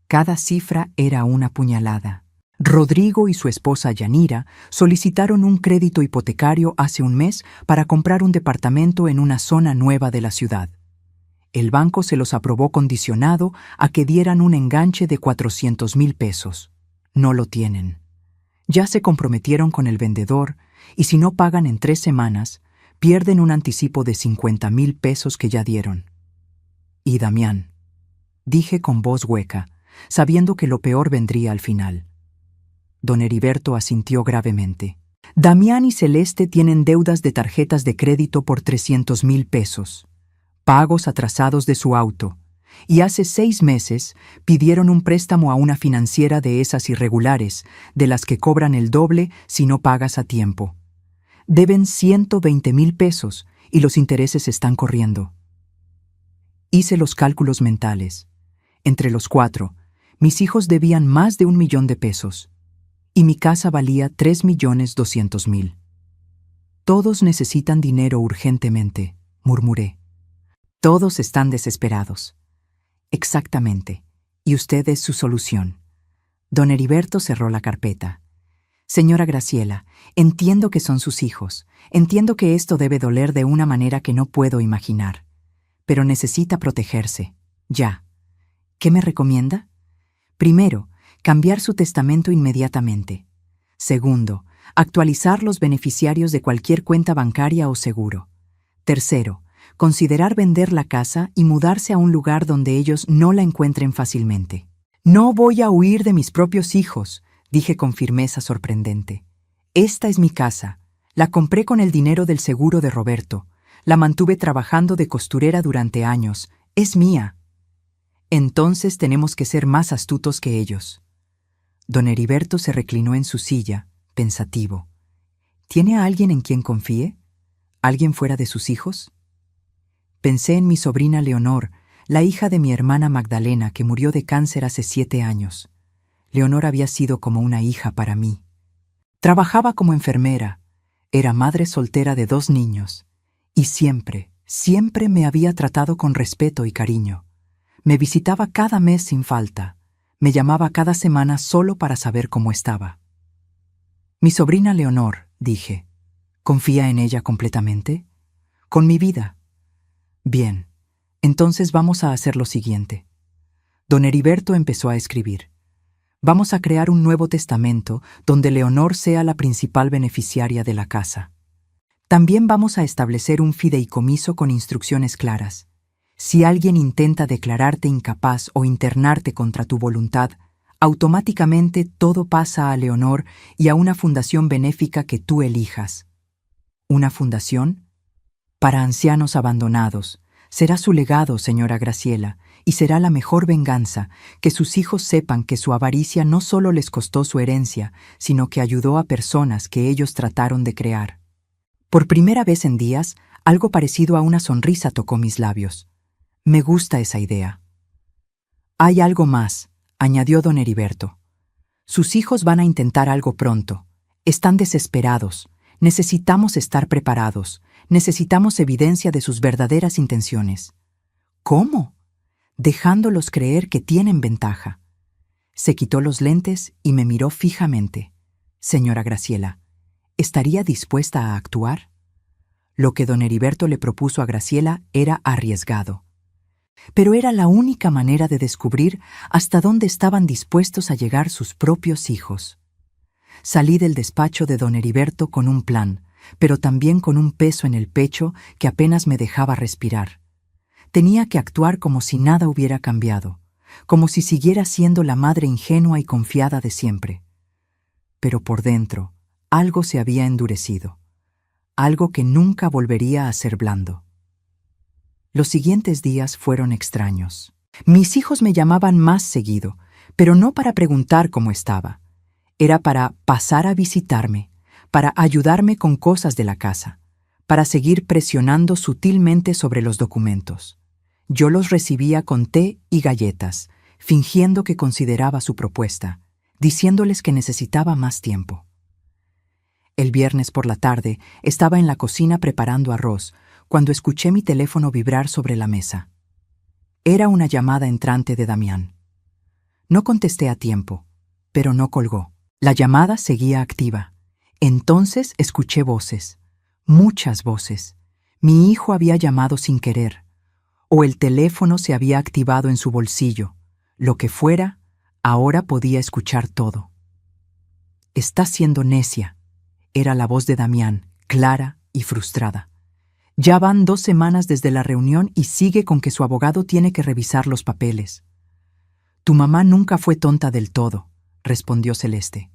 Cada cifra era una puñalada. Rodrigo y su esposa Yanira solicitaron un crédito hipotecario hace un mes para comprar un departamento en una zona nueva de la ciudad. El banco se los aprobó condicionado a que dieran un enganche de 400,000 pesos. No lo tienen. Ya se comprometieron con el vendedor y si no pagan en 3 semanas, pierden un anticipo de 50,000 pesos que ya dieron. Y Damián, dije con voz hueca, sabiendo que lo peor vendría al final. Don Heriberto asintió gravemente. Damián y Celeste tienen deudas de tarjetas de crédito por 300,000 pesos, pagos atrasados de su auto, y hace 6 meses pidieron un préstamo a una financiera de esas irregulares, de las que cobran el doble si no pagas a tiempo. Deben 120,000 pesos y los intereses están corriendo. Hice los cálculos mentales. Entre los 4, mis hijos debían más de 1 millón de pesos, y mi casa valía 3.200.000. Todos necesitan dinero urgentemente, murmuré. Todos están desesperados. Exactamente. Y usted es su solución. Don Heriberto cerró la carpeta. Señora Graciela, entiendo que son sus hijos. Entiendo que esto debe doler de una manera que no puedo imaginar. Pero necesita protegerse. Ya. ¿Qué me recomienda? Primero, cambiar su testamento inmediatamente. Segundo, actualizar los beneficiarios de cualquier cuenta bancaria o seguro. Tercero, considerar vender la casa y mudarse a un lugar donde ellos no la encuentren fácilmente. No voy a huir de mis propios hijos, dije con firmeza sorprendente. Esta es mi casa. La compré con el dinero del seguro de Roberto. La mantuve trabajando de costurera durante años. Es mía. Entonces tenemos que ser más astutos que ellos. Don Heriberto se reclinó en su silla, pensativo. ¿Tiene a alguien en quien confíe? ¿Alguien fuera de sus hijos? Pensé en mi sobrina Leonor, la hija de mi hermana Magdalena, que murió de cáncer hace 7 años. Leonor había sido como una hija para mí. Trabajaba como enfermera, era madre soltera de 2 niños, y siempre, siempre me había tratado con respeto y cariño. Me visitaba cada mes sin falta, me llamaba cada semana solo para saber cómo estaba. Mi sobrina Leonor, dije, ¿confía en ella completamente? Con mi vida. Bien, entonces vamos a hacer lo siguiente. Don Heriberto empezó a escribir. Vamos a crear un nuevo testamento donde Leonor sea la principal beneficiaria de la casa. También vamos a establecer un fideicomiso con instrucciones claras. Si alguien intenta declararte incapaz o internarte contra tu voluntad, automáticamente todo pasa a Leonor y a una fundación benéfica que tú elijas. ¿Una fundación? Para ancianos abandonados. Será su legado, señora Graciela, y será la mejor venganza, que sus hijos sepan que su avaricia no solo les costó su herencia, sino que ayudó a personas que ellos trataron de crear. Por primera vez en días, algo parecido a una sonrisa tocó mis labios. Me gusta esa idea. Hay algo más, añadió don Heriberto. Sus hijos van a intentar algo pronto. Están desesperados. Necesitamos estar preparados. Necesitamos evidencia de sus verdaderas intenciones. ¿Cómo? Dejándolos creer que tienen ventaja. Se quitó los lentes y me miró fijamente. Señora Graciela, ¿estaría dispuesta a actuar? Lo que don Heriberto le propuso a Graciela era arriesgado. Pero era la única manera de descubrir hasta dónde estaban dispuestos a llegar sus propios hijos. Salí del despacho de don Heriberto con un plan, pero también con un peso en el pecho que apenas me dejaba respirar. Tenía que actuar como si nada hubiera cambiado, como si siguiera siendo la madre ingenua y confiada de siempre. Pero por dentro, algo se había endurecido, algo que nunca volvería a ser blando. Los siguientes días fueron extraños. Mis hijos me llamaban más seguido, pero no para preguntar cómo estaba. Era para pasar a visitarme, para ayudarme con cosas de la casa, para seguir presionando sutilmente sobre los documentos. Yo los recibía con té y galletas, fingiendo que consideraba su propuesta, diciéndoles que necesitaba más tiempo. El viernes por la tarde estaba en la cocina preparando arroz, cuando escuché mi teléfono vibrar sobre la mesa. Era una llamada entrante de Damián. No contesté a tiempo, pero no colgó. La llamada seguía activa. Entonces escuché voces, muchas voces. Mi hijo había llamado sin querer, o el teléfono se había activado en su bolsillo. Lo que fuera, ahora podía escuchar todo. «Estás siendo necia», era la voz de Damián, clara y frustrada. «Ya van 2 semanas desde la reunión y sigue con que su abogado tiene que revisar los papeles». «Tu mamá nunca fue tonta del todo», respondió Celeste.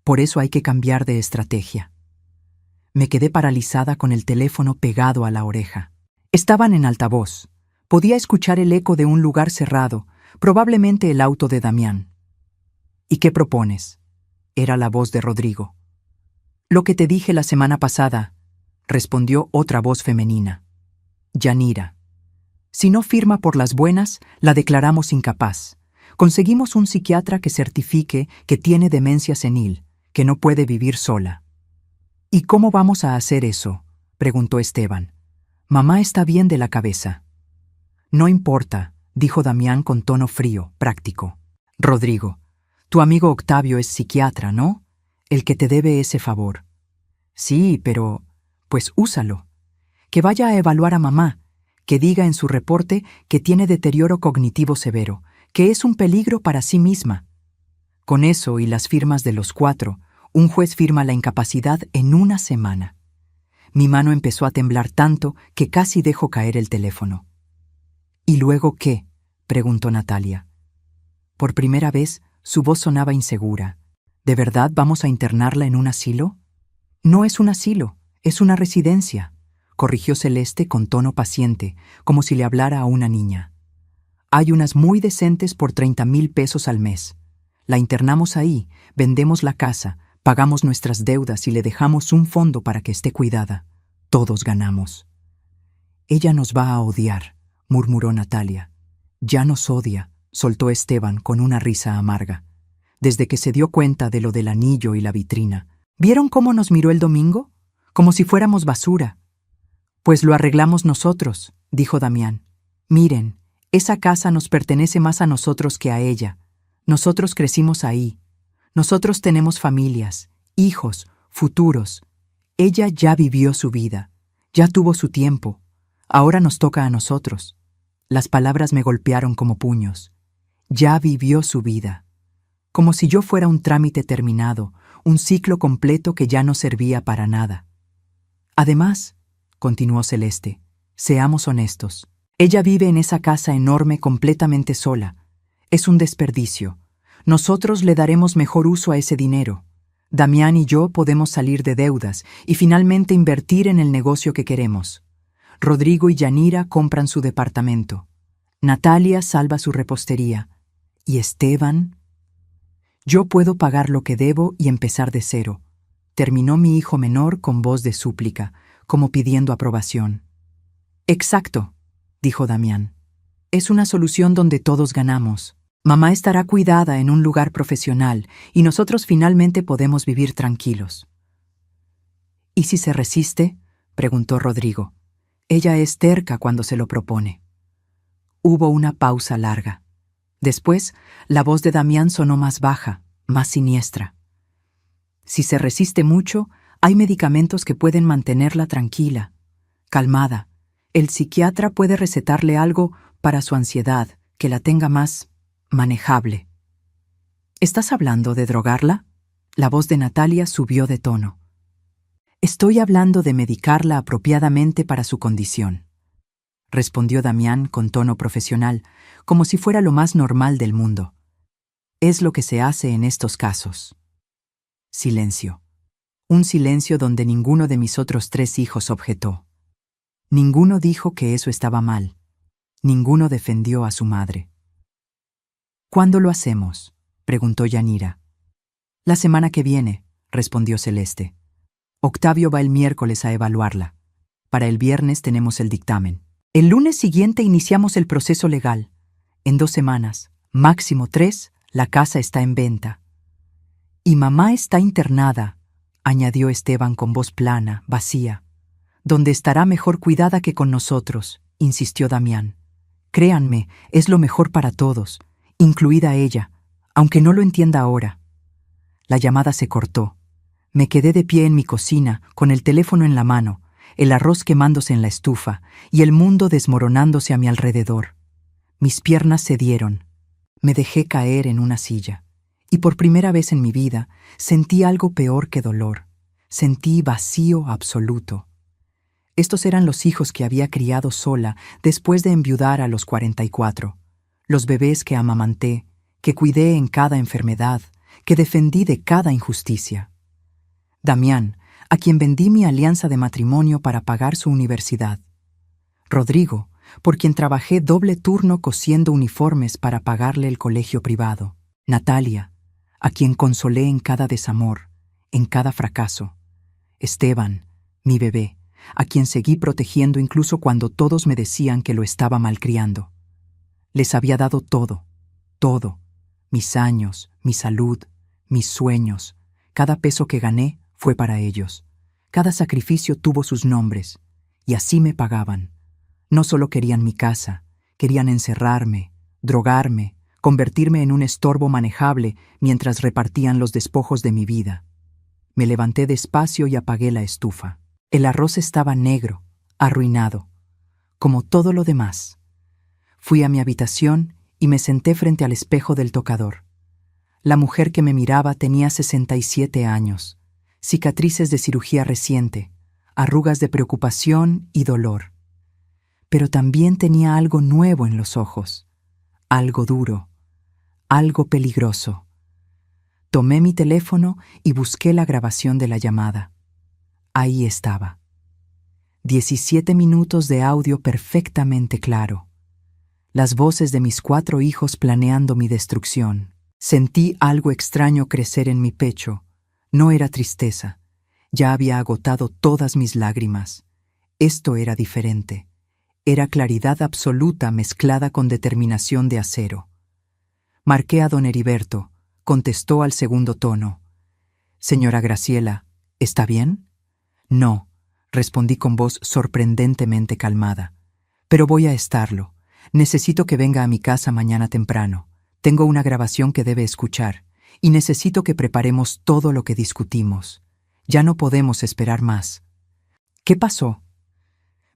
«Por eso hay que cambiar de estrategia». Me quedé paralizada con el teléfono pegado a la oreja. Estaban en altavoz. Podía escuchar el eco de un lugar cerrado, probablemente el auto de Damián. «¿Y qué propones?», era la voz de Rodrigo. «Lo que te dije la semana pasada», respondió otra voz femenina. «Yanira». Si no firma por las buenas, la declaramos incapaz. Conseguimos un psiquiatra que certifique que tiene demencia senil, que no puede vivir sola. ¿Y cómo vamos a hacer eso?, preguntó Esteban. Mamá está bien de la cabeza. No importa, dijo Damián con tono frío, práctico. Rodrigo, tu amigo Octavio es psiquiatra, ¿no? El que te debe ese favor. Sí, pero... pues úsalo. Que vaya a evaluar a mamá, que diga en su reporte que tiene deterioro cognitivo severo, que es un peligro para sí misma. Con eso y las firmas de los 4, un juez firma la incapacidad en una semana. Mi mano empezó a temblar tanto que casi dejó caer el teléfono. ¿Y luego qué?, preguntó Natalia. Por primera vez, su voz sonaba insegura. ¿De verdad vamos a internarla en un asilo? No es un asilo, es una residencia, corrigió Celeste con tono paciente, como si le hablara a una niña. Hay unas muy decentes por 30,000 pesos al mes. La internamos ahí, vendemos la casa, pagamos nuestras deudas y le dejamos un fondo para que esté cuidada. Todos ganamos. Ella nos va a odiar, murmuró Natalia. Ya nos odia, soltó Esteban con una risa amarga. Desde que se dio cuenta de lo del anillo y la vitrina. ¿Vieron cómo nos miró el domingo? Como si fuéramos basura. Pues lo arreglamos nosotros, dijo Damián. Miren, esa casa nos pertenece más a nosotros que a ella. Nosotros crecimos ahí. Nosotros tenemos familias, hijos, futuros. Ella ya vivió su vida, ya tuvo su tiempo. Ahora nos toca a nosotros. Las palabras me golpearon como puños. Ya vivió su vida. Como si yo fuera un trámite terminado, un ciclo completo que ya no servía para nada. Además, continuó Celeste, seamos honestos. Ella vive en esa casa enorme completamente sola. Es un desperdicio. Nosotros le daremos mejor uso a ese dinero. Damián y yo podemos salir de deudas y finalmente invertir en el negocio que queremos. Rodrigo y Yanira compran su departamento. Natalia salva su repostería. ¿Y Esteban? Yo puedo pagar lo que debo y empezar de cero, terminó mi hijo menor con voz de súplica, como pidiendo aprobación. Exacto, dijo Damián. Es una solución donde todos ganamos. Mamá estará cuidada en un lugar profesional y nosotros finalmente podemos vivir tranquilos. ¿Y si se resiste?, preguntó Rodrigo. Ella es terca cuando se lo propone. Hubo una pausa larga. Después, la voz de Damián sonó más baja, más siniestra. Si se resiste mucho, hay medicamentos que pueden mantenerla tranquila, calmada. El psiquiatra puede recetarle algo para su ansiedad, que la tenga más manejable. ¿Estás hablando de drogarla? La voz de Natalia subió de tono. Estoy hablando de medicarla apropiadamente para su condición, respondió Damián con tono profesional, como si fuera lo más normal del mundo. Es lo que se hace en estos casos. Silencio. Un silencio donde ninguno de mis otros 3 hijos objetó. Ninguno dijo que eso estaba mal. Ninguno defendió a su madre. ¿Cuándo lo hacemos?, preguntó Yanira. La semana que viene, respondió Celeste. Octavio va el miércoles a evaluarla. Para el viernes tenemos el dictamen. El lunes siguiente iniciamos el proceso legal. En 2 semanas, máximo 3, la casa está en venta. Y mamá está internada, añadió Esteban con voz plana, vacía. Donde estará mejor cuidada que con nosotros, insistió Damián. Créanme, es lo mejor para todos, incluida ella, aunque no lo entienda ahora. La llamada se cortó. Me quedé de pie en mi cocina, con el teléfono en la mano, el arroz quemándose en la estufa y el mundo desmoronándose a mi alrededor. Mis piernas cedieron. Me dejé caer en una silla. Y por primera vez en mi vida sentí algo peor que dolor. Sentí vacío absoluto. Estos eran los hijos que había criado sola después de enviudar a los 44. Los bebés que amamanté, que cuidé en cada enfermedad, que defendí de cada injusticia. Damián, a quien vendí mi alianza de matrimonio para pagar su universidad. Rodrigo, por quien trabajé doble turno cosiendo uniformes para pagarle el colegio privado. Natalia, a quien consolé en cada desamor, en cada fracaso. Esteban, mi bebé, a quien seguí protegiendo incluso cuando todos me decían que lo estaba malcriando. Les había dado todo, todo, mis años, mi salud, mis sueños. Cada peso que gané fue para ellos. Cada sacrificio tuvo sus nombres, y así me pagaban. No solo querían mi casa, querían encerrarme, drogarme, convertirme en un estorbo manejable mientras repartían los despojos de mi vida. Me levanté despacio y apagué la estufa. El arroz estaba negro, arruinado, como todo lo demás. Fui a mi habitación y me senté frente al espejo del tocador. La mujer que me miraba tenía 67 años, cicatrices de cirugía reciente, arrugas de preocupación y dolor. Pero también tenía algo nuevo en los ojos, algo duro, algo peligroso. Tomé mi teléfono y busqué la grabación de la llamada. Ahí estaba. 17 minutos de audio perfectamente claro. Las voces de mis 4 hijos planeando mi destrucción. Sentí algo extraño crecer en mi pecho. No era tristeza. Ya había agotado todas mis lágrimas. Esto era diferente. Era claridad absoluta mezclada con determinación de acero. Marqué a don Heriberto. Contestó al segundo tono. «Señora Graciela, ¿está bien?» «No», respondí con voz sorprendentemente calmada. «Pero voy a estarlo. Necesito que venga a mi casa mañana temprano. Tengo una grabación que debe escuchar, y necesito que preparemos todo lo que discutimos. Ya no podemos esperar más». «¿Qué pasó?»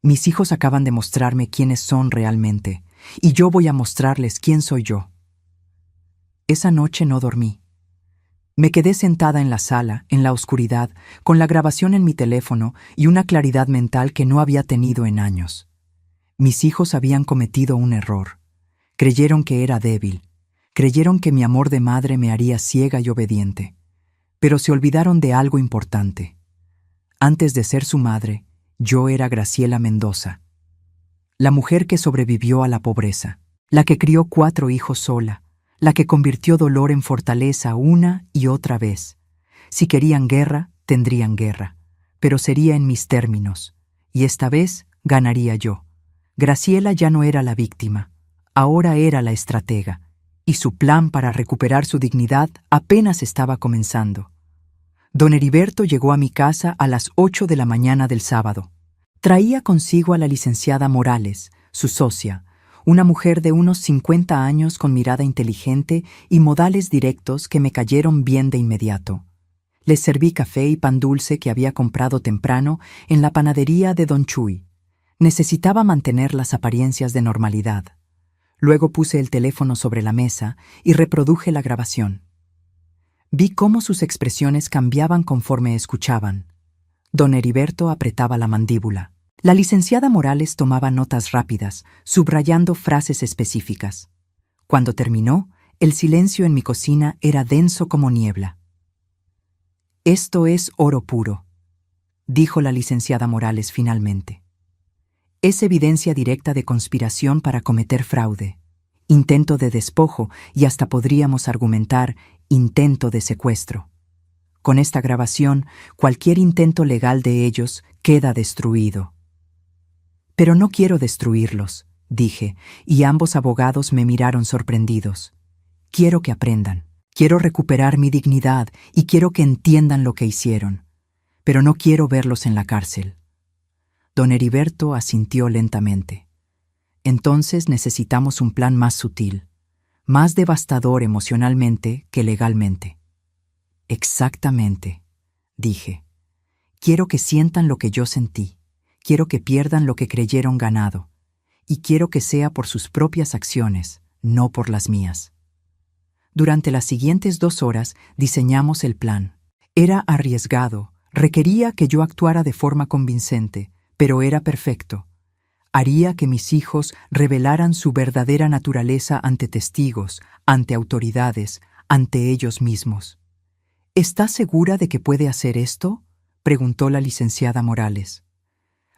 «Mis hijos acaban de mostrarme quiénes son realmente, y yo voy a mostrarles quién soy yo». Esa noche no dormí. Me quedé sentada en la sala, en la oscuridad, con la grabación en mi teléfono y una claridad mental que no había tenido en años. Mis hijos habían cometido un error. Creyeron que era débil. Creyeron que mi amor de madre me haría ciega y obediente. Pero se olvidaron de algo importante. Antes de ser su madre, yo era Graciela Mendoza. La mujer que sobrevivió a la pobreza. La que crió 4 hijos sola. La que convirtió dolor en fortaleza una y otra vez. Si querían guerra, tendrían guerra, pero sería en mis términos, y esta vez ganaría yo. Graciela ya no era la víctima, ahora era la estratega, y su plan para recuperar su dignidad apenas estaba comenzando. Don Heriberto llegó a mi casa a las 8 de la mañana del sábado. Traía consigo a la licenciada Morales, su socia, una mujer de unos 50 años con mirada inteligente y modales directos que me cayeron bien de inmediato. Les serví café y pan dulce que había comprado temprano en la panadería de Don Chuy. Necesitaba mantener las apariencias de normalidad. Luego puse el teléfono sobre la mesa y reproduje la grabación. Vi cómo sus expresiones cambiaban conforme escuchaban. Don Heriberto apretaba la mandíbula. La licenciada Morales tomaba notas rápidas, subrayando frases específicas. Cuando terminó, el silencio en mi cocina era denso como niebla. «Esto es oro puro», dijo la licenciada Morales finalmente. «Es evidencia directa de conspiración para cometer fraude, intento de despojo y hasta podríamos argumentar intento de secuestro. Con esta grabación, cualquier intento legal de ellos queda destruido». «Pero no quiero destruirlos», dije, y ambos abogados me miraron sorprendidos. «Quiero que aprendan, quiero recuperar mi dignidad y quiero que entiendan lo que hicieron, pero no quiero verlos en la cárcel». Don Heriberto asintió lentamente. «Entonces necesitamos un plan más sutil, más devastador emocionalmente que legalmente». «Exactamente», dije. «Quiero que sientan lo que yo sentí. Quiero que pierdan lo que creyeron ganado, y quiero que sea por sus propias acciones, no por las mías». Durante las siguientes 2 horas diseñamos el plan. Era arriesgado, requería que yo actuara de forma convincente, pero era perfecto. Haría que mis hijos revelaran su verdadera naturaleza ante testigos, ante autoridades, ante ellos mismos. «¿Estás segura de que puede hacer esto?», preguntó la licenciada Morales.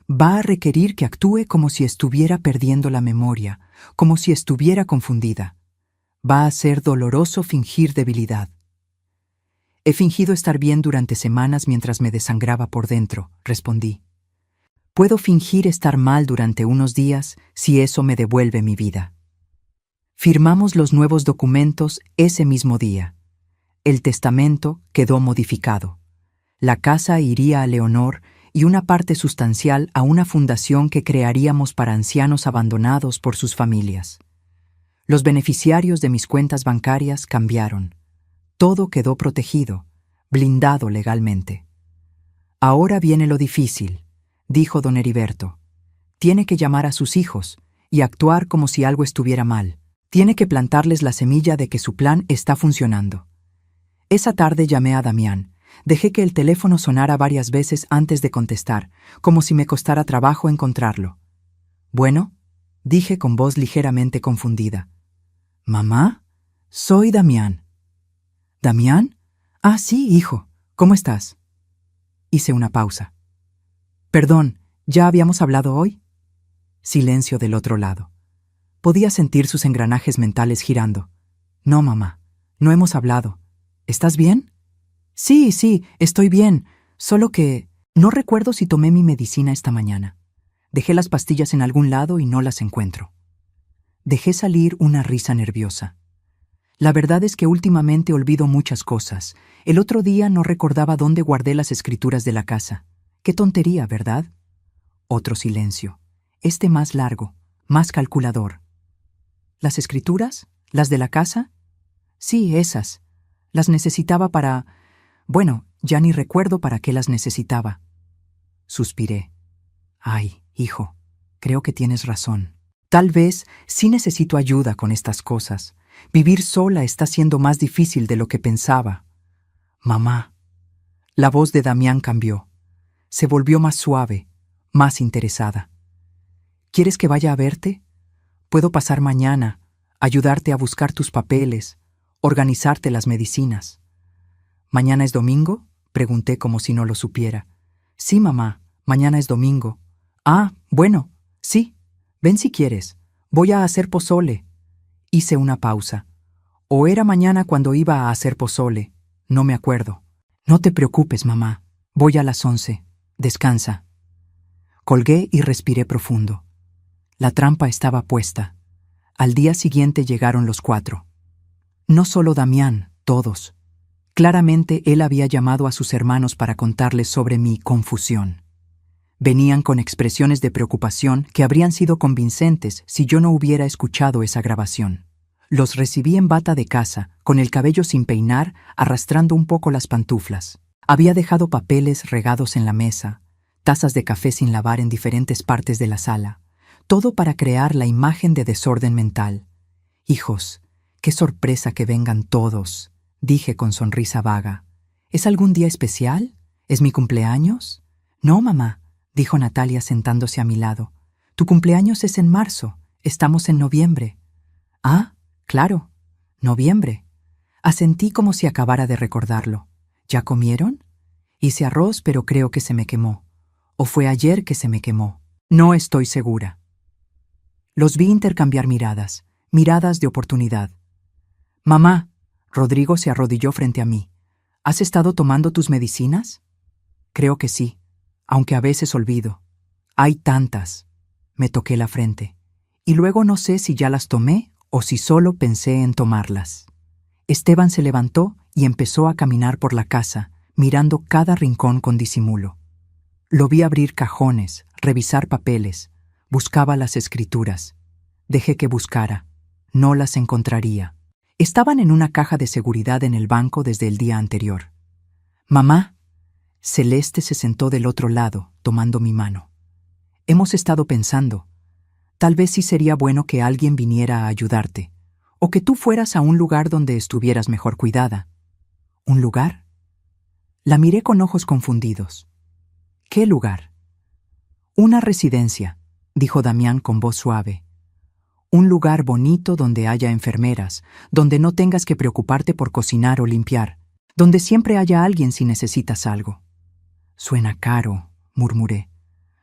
«Va a requerir que actúe como si estuviera perdiendo la memoria, como si estuviera confundida. Va a ser doloroso fingir debilidad». «He fingido estar bien durante semanas mientras me desangraba por dentro», respondí. Puedo fingir estar mal durante unos días si eso me devuelve mi vida. Firmamos los nuevos documentos ese mismo día. El testamento quedó modificado. La casa iría a Leonor y una parte sustancial a una fundación que crearíamos para ancianos abandonados por sus familias. Los beneficiarios de mis cuentas bancarias cambiaron. Todo quedó protegido, blindado legalmente. Ahora viene lo difícil, dijo don Heriberto. Tiene que llamar a sus hijos y actuar como si algo estuviera mal. Tiene que plantarles la semilla de que su plan está funcionando. Esa tarde llamé a Damián. Dejé que el teléfono sonara varias veces antes de contestar, como si me costara trabajo encontrarlo. «Bueno», dije con voz ligeramente confundida. «¿Mamá? Soy Damián». «¿Damián? Ah, sí, hijo. ¿Cómo estás?» Hice una pausa. «Perdón, ¿ya habíamos hablado hoy?» Silencio del otro lado. Podía sentir sus engranajes mentales girando. «No, mamá, no hemos hablado. ¿Estás bien?» Sí, estoy bien. Solo que no recuerdo si tomé mi medicina esta mañana. Dejé las pastillas en algún lado y no las encuentro». Dejé salir una risa nerviosa. La verdad es que últimamente olvido muchas cosas. El otro día no recordaba dónde guardé las escrituras de la casa. Qué tontería, ¿verdad? Otro silencio. Este más largo, más calculador. ¿Las escrituras? ¿Las de la casa? Sí, esas. Las necesitaba para... Bueno, ya ni recuerdo para qué las necesitaba. Suspiré. Ay, hijo, creo que tienes razón. Tal vez sí necesito ayuda con estas cosas. Vivir sola está siendo más difícil de lo que pensaba. Mamá. La voz de Damián cambió. Se volvió más suave, más interesada. ¿Quieres que vaya a verte? Puedo pasar mañana, ayudarte a buscar tus papeles, organizarte las medicinas. ¿Mañana es domingo?, pregunté como si no lo supiera. Sí, mamá, mañana es domingo. Ah, bueno, sí, ven si quieres. Voy a hacer pozole. Hice una pausa. O era mañana cuando iba a hacer pozole. No me acuerdo. No te preocupes, mamá. Voy a las 11. Descansa. Colgué y respiré profundo. La trampa estaba puesta. Al día siguiente llegaron los 4. No solo Damián, todos. Claramente él había llamado a sus hermanos para contarles sobre mi confusión. Venían con expresiones de preocupación que habrían sido convincentes si yo no hubiera escuchado esa grabación. Los recibí en bata de casa, con el cabello sin peinar, arrastrando un poco las pantuflas. Había dejado papeles regados en la mesa, tazas de café sin lavar en diferentes partes de la sala, todo para crear la imagen de desorden mental. Hijos, qué sorpresa que vengan todos, dije con sonrisa vaga. ¿Es algún día especial? ¿Es mi cumpleaños? No, mamá, dijo Natalia sentándose a mi lado. Tu cumpleaños es en marzo, estamos en noviembre. Ah, claro, noviembre. Asentí como si acabara de recordarlo. ¿Ya comieron? Hice arroz, pero creo que se me quemó. ¿O fue ayer que se me quemó? No estoy segura. Los vi intercambiar miradas, miradas de oportunidad. Mamá, Rodrigo se arrodilló frente a mí. ¿Has estado tomando tus medicinas? Creo que sí, aunque a veces olvido. Hay tantas. Me toqué la frente. Y luego no sé si ya las tomé o si solo pensé en tomarlas. Esteban se levantó y empezó a caminar por la casa, mirando cada rincón con disimulo. Lo vi abrir cajones, revisar papeles. Buscaba las escrituras. Dejé que buscara. No las encontraría. Estaban en una caja de seguridad en el banco desde el día anterior. Mamá. Celeste se sentó del otro lado, tomando mi mano. Hemos estado pensando. Tal vez sí sería bueno que alguien viniera a ayudarte, o que tú fueras a un lugar donde estuvieras mejor cuidada. ¿Un lugar? La miré con ojos confundidos. ¿Qué lugar? Una residencia, dijo Damián con voz suave. Un lugar bonito donde haya enfermeras, donde no tengas que preocuparte por cocinar o limpiar, donde siempre haya alguien si necesitas algo. Suena caro, murmuré.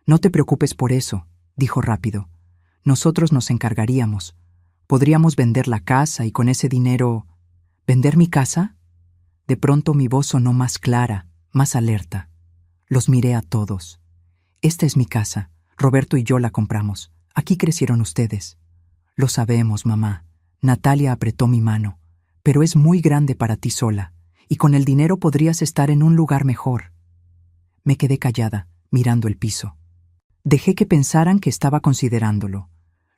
No te preocupes por eso, dijo rápido. Nosotros nos encargaríamos. Podríamos vender la casa y con ese dinero... ¿Vender mi casa? De pronto mi voz sonó más clara, más alerta. Los miré a todos. Esta es mi casa. Roberto y yo la compramos. Aquí crecieron ustedes. Lo sabemos, mamá. Natalia apretó mi mano. Pero es muy grande para ti sola, y con el dinero podrías estar en un lugar mejor. Me quedé callada, mirando el piso. Dejé que pensaran que estaba considerándolo.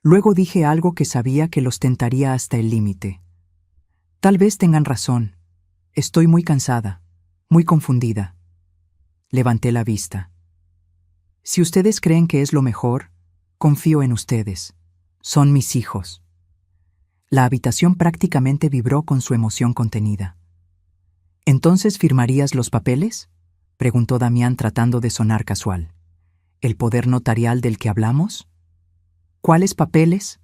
Luego dije algo que sabía que los tentaría hasta el límite. Tal vez tengan razón. Estoy muy cansada, muy confundida. Levanté la vista. Si ustedes creen que es lo mejor, confío en ustedes. Son mis hijos. La habitación prácticamente vibró con su emoción contenida. ¿Entonces firmarías los papeles?, preguntó Damián tratando de sonar casual. ¿El poder notarial del que hablamos? ¿Cuáles papeles?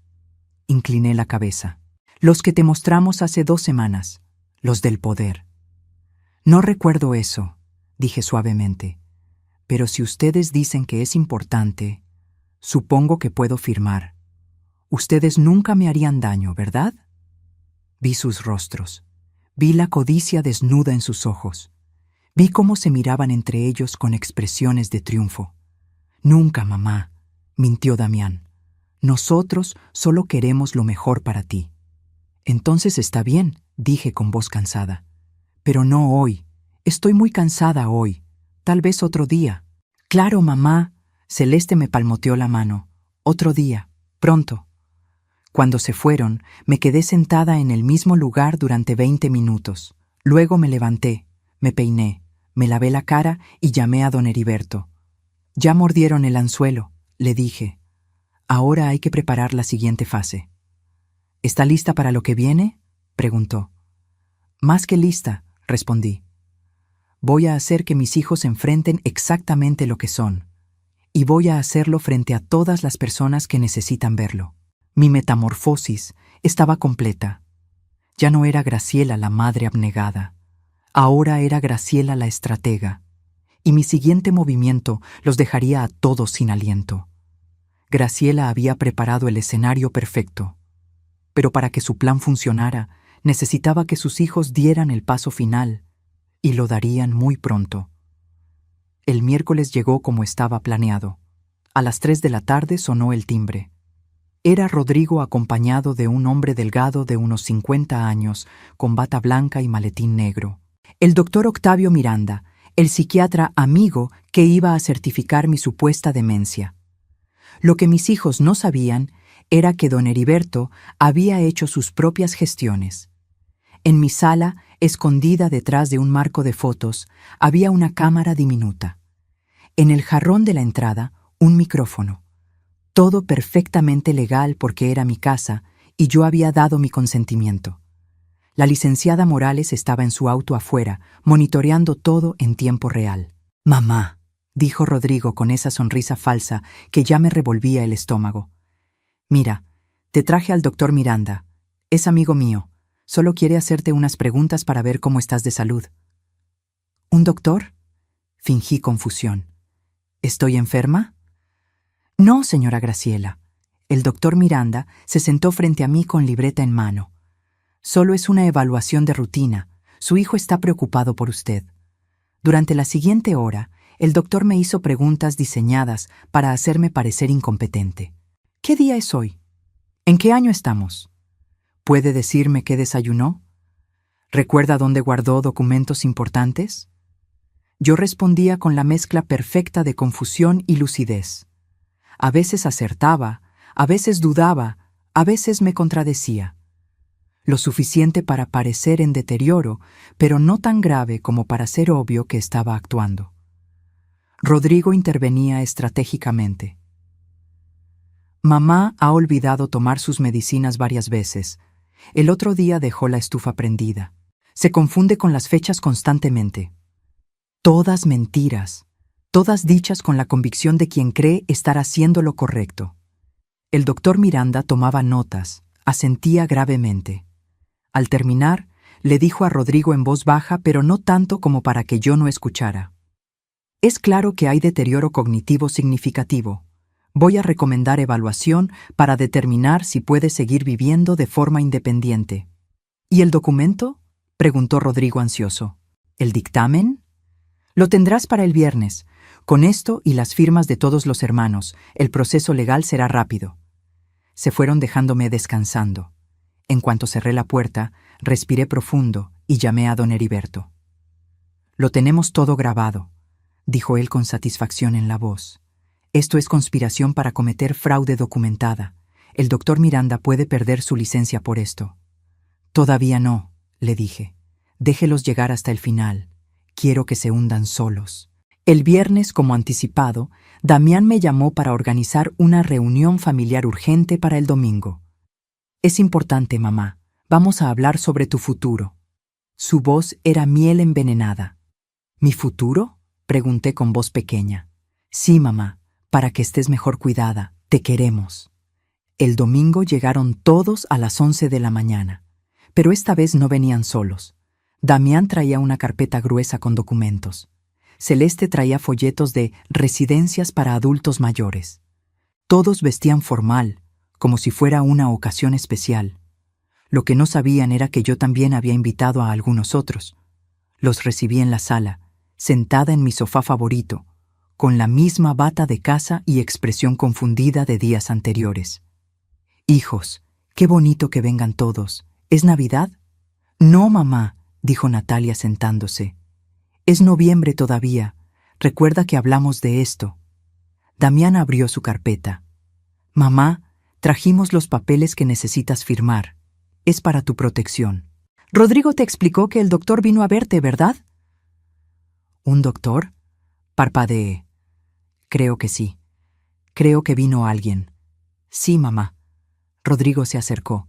Incliné la cabeza. Los que te mostramos hace 2 semanas, los del poder. No recuerdo eso, dije suavemente, pero si ustedes dicen que es importante, supongo que puedo firmar. Ustedes nunca me harían daño, ¿verdad? Vi sus rostros. Vi la codicia desnuda en sus ojos. Vi cómo se miraban entre ellos con expresiones de triunfo. Nunca, mamá, mintió Damián. Nosotros solo queremos lo mejor para ti. Entonces está bien, dije con voz cansada. Pero no hoy. Estoy muy cansada hoy. Tal vez otro día. Claro, mamá. Celeste me palmoteó la mano. Otro día. Pronto. Cuando se fueron, me quedé sentada en el mismo lugar durante 20 minutos. Luego me levanté, me peiné, me lavé la cara y llamé a don Heriberto. Ya mordieron el anzuelo, le dije. Ahora hay que preparar la siguiente fase. ¿Está lista para lo que viene?, preguntó. Más que lista, respondí. Voy a hacer que mis hijos enfrenten exactamente lo que son. Y voy a hacerlo frente a todas las personas que necesitan verlo. Mi metamorfosis estaba completa. Ya no era Graciela la madre abnegada. Ahora era Graciela la estratega. Y mi siguiente movimiento los dejaría a todos sin aliento. Graciela había preparado el escenario perfecto. Pero para que su plan funcionara, necesitaba que sus hijos dieran el paso final, y lo darían muy pronto. El miércoles llegó como estaba planeado. A las 3 de la tarde sonó el timbre. Era Rodrigo acompañado de un hombre delgado de unos 50 años, con bata blanca y maletín negro. El doctor Octavio Miranda, el psiquiatra amigo que iba a certificar mi supuesta demencia. Lo que mis hijos no sabían era que don Heriberto había hecho sus propias gestiones. En mi sala, escondida detrás de un marco de fotos, había una cámara diminuta. En el jarrón de la entrada, un micrófono. Todo perfectamente legal porque era mi casa y yo había dado mi consentimiento. La licenciada Morales estaba en su auto afuera, monitoreando todo en tiempo real. «Mamá», dijo Rodrigo con esa sonrisa falsa que ya me revolvía el estómago. «Mira, te traje al doctor Miranda. Es amigo mío. Solo quiere hacerte unas preguntas para ver cómo estás de salud». «¿Un doctor?», fingí confusión. «¿Estoy enferma?». «No, señora Graciela». El doctor Miranda se sentó frente a mí con libreta en mano. «Solo es una evaluación de rutina. Su hijo está preocupado por usted». Durante la siguiente hora, el doctor me hizo preguntas diseñadas para hacerme parecer incompetente. «¿Qué día es hoy? ¿En qué año estamos? ¿Puede decirme qué desayunó? ¿Recuerda dónde guardó documentos importantes?». Yo respondía con la mezcla perfecta de confusión y lucidez. A veces acertaba, a veces dudaba, a veces me contradecía. Lo suficiente para parecer en deterioro, pero no tan grave como para ser obvio que estaba actuando. Rodrigo intervenía estratégicamente. «Mamá ha olvidado tomar sus medicinas varias veces. El otro día dejó la estufa prendida. Se confunde con las fechas constantemente». Todas mentiras, todas dichas con la convicción de quien cree estar haciendo lo correcto. El doctor Miranda tomaba notas, asentía gravemente. Al terminar, le dijo a Rodrigo en voz baja, pero no tanto como para que yo no escuchara. «Es claro que hay deterioro cognitivo significativo. Voy a recomendar evaluación para determinar si puede seguir viviendo de forma independiente». «¿Y el documento?», preguntó Rodrigo ansioso. «¿El dictamen?». «Lo tendrás para el viernes. Con esto y las firmas de todos los hermanos, el proceso legal será rápido. Se fueron dejándome descansando. En cuanto cerré la puerta, respiré profundo y llamé a don Heriberto. «Lo tenemos todo grabado», dijo él con satisfacción en la voz. «Esto es conspiración para cometer fraude documentada. El doctor Miranda puede perder su licencia por esto». «Todavía no», le dije. «Déjelos llegar hasta el final. Quiero que se hundan solos». El viernes, como anticipado, Damián me llamó para organizar una reunión familiar urgente para el domingo. «Es importante, mamá. Vamos a hablar sobre tu futuro». Su voz era miel envenenada. «¿Mi futuro?», pregunté con voz pequeña. «Sí, mamá, para que estés mejor cuidada. Te queremos». El domingo llegaron todos a las 11 de la mañana, pero esta vez no venían solos. Damián traía una carpeta gruesa con documentos. Celeste traía folletos de residencias para adultos mayores. Todos vestían formal, como si fuera una ocasión especial. Lo que no sabían era que yo también había invitado a algunos otros. Los recibí en la sala, sentada en mi sofá favorito, con la misma bata de casa y expresión confundida de días anteriores. «Hijos, qué bonito que vengan todos. ¿Es Navidad?» «No, mamá», dijo Natalia sentándose. «Es noviembre todavía. Recuerda que hablamos de esto». Damián abrió su carpeta. «Mamá, trajimos los papeles que necesitas firmar. Es para tu protección». «Rodrigo te explicó que el doctor vino a verte, ¿verdad?» «¿Un doctor?», parpadeé. «Creo que sí. Creo que vino alguien». «Sí, mamá». Rodrigo se acercó.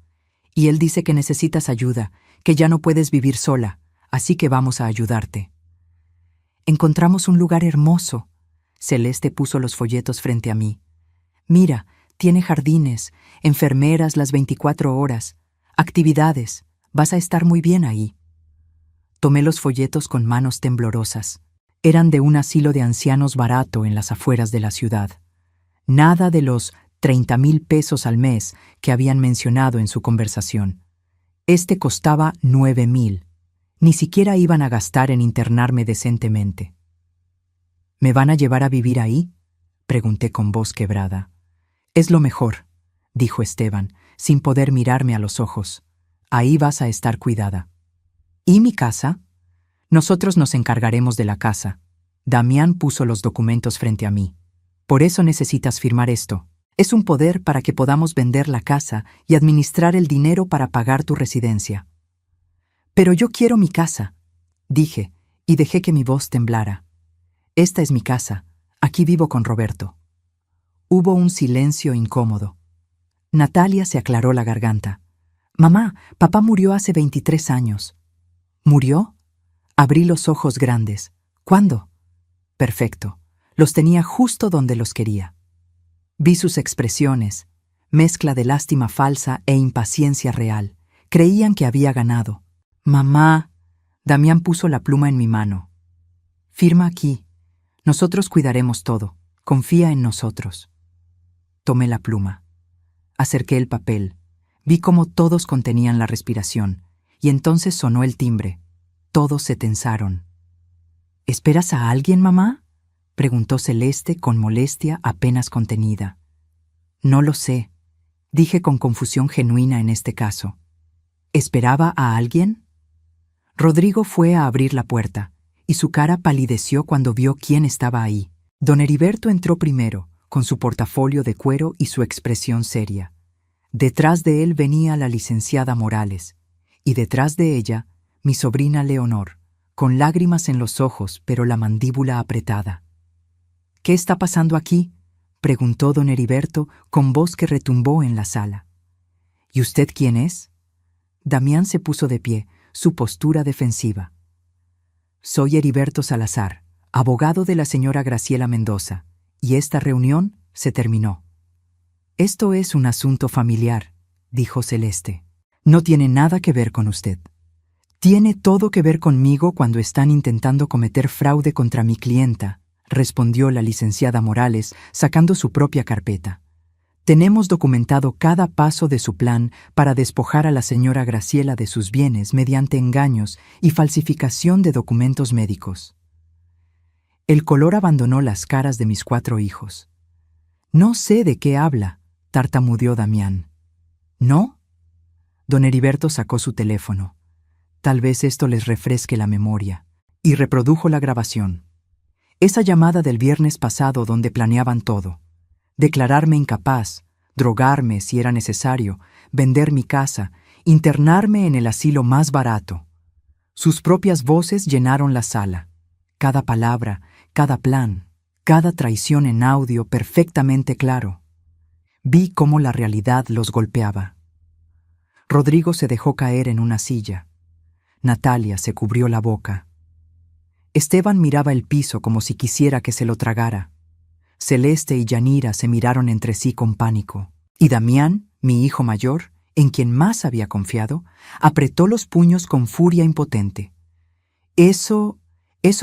«Y él dice que necesitas ayuda, que ya no puedes vivir sola, así que vamos a ayudarte». «Encontramos un lugar hermoso». Celeste puso los folletos frente a mí. «Mira, tiene jardines, enfermeras las 24 horas, actividades. Vas a estar muy bien ahí». Tomé los folletos con manos temblorosas. Eran de un asilo de ancianos barato en las afueras de la ciudad. Nada de los 30,000 pesos al mes que habían mencionado en su conversación. Este costaba 9,000. Ni siquiera iban a gastar en internarme decentemente. «¿Me van a llevar a vivir ahí?», pregunté con voz quebrada. «Es lo mejor», dijo Esteban, sin poder mirarme a los ojos. «Ahí vas a estar cuidada». «¿Y mi casa?» «Nosotros nos encargaremos de la casa». Damián puso los documentos frente a mí. «Por eso necesitas firmar esto. Es un poder para que podamos vender la casa y administrar el dinero para pagar tu residencia». «Pero yo quiero mi casa», dije, y dejé que mi voz temblara. «Esta es mi casa. Aquí vivo con Roberto». Hubo un silencio incómodo. Natalia se aclaró la garganta. «Mamá, papá murió hace 23 años». «¿Murió?». Abrí los ojos grandes. «¿Cuándo?». «Perfecto. Los tenía justo donde los quería». Vi sus expresiones, mezcla de lástima falsa e impaciencia real. Creían que había ganado. «Mamá», Damián puso la pluma en mi mano. «Firma aquí. Nosotros cuidaremos todo. Confía en nosotros». Tomé la pluma. Acerqué el papel. Vi cómo todos contenían la respiración, y entonces sonó el timbre. Todos se tensaron. «¿Esperas a alguien, mamá?», preguntó Celeste con molestia apenas contenida. «No lo sé», dije con confusión genuina en este caso. ¿Esperaba a alguien? Rodrigo fue a abrir la puerta, y su cara palideció cuando vio quién estaba ahí. Don Heriberto entró primero, con su portafolio de cuero y su expresión seria. Detrás de él venía la licenciada Morales, y detrás de ella, mi sobrina Leonor, con lágrimas en los ojos pero la mandíbula apretada. «¿Qué está pasando aquí?», preguntó don Heriberto con voz que retumbó en la sala. «¿Y usted quién es?». Damián se puso de pie, su postura defensiva. «Soy Heriberto Salazar, abogado de la señora Graciela Mendoza, y esta reunión se terminó». «Esto es un asunto familiar», dijo Celeste. «No tiene nada que ver con usted. Tiene todo que ver conmigo cuando están intentando cometer fraude contra mi clienta», respondió la licenciada Morales, sacando su propia carpeta. «Tenemos documentado cada paso de su plan para despojar a la señora Graciela de sus bienes mediante engaños y falsificación de documentos médicos». El color abandonó las caras de mis 4 hijos. «No sé de qué habla», tartamudeó Damián. «¿No?» Don Heriberto sacó su teléfono. Tal vez esto les refresque la memoria. Y reprodujo la grabación. Esa llamada del viernes pasado donde planeaban todo. Declararme incapaz, drogarme si era necesario, vender mi casa, internarme en el asilo más barato. Sus propias voces llenaron la sala. Cada palabra, cada plan, cada traición en audio perfectamente claro. Vi cómo la realidad los golpeaba. Rodrigo se dejó caer en una silla. Natalia se cubrió la boca. Esteban miraba el piso como si quisiera que se lo tragara. Celeste y Yanira se miraron entre sí con pánico. Y Damián, mi hijo mayor, en quien más había confiado, apretó los puños con furia impotente. Eso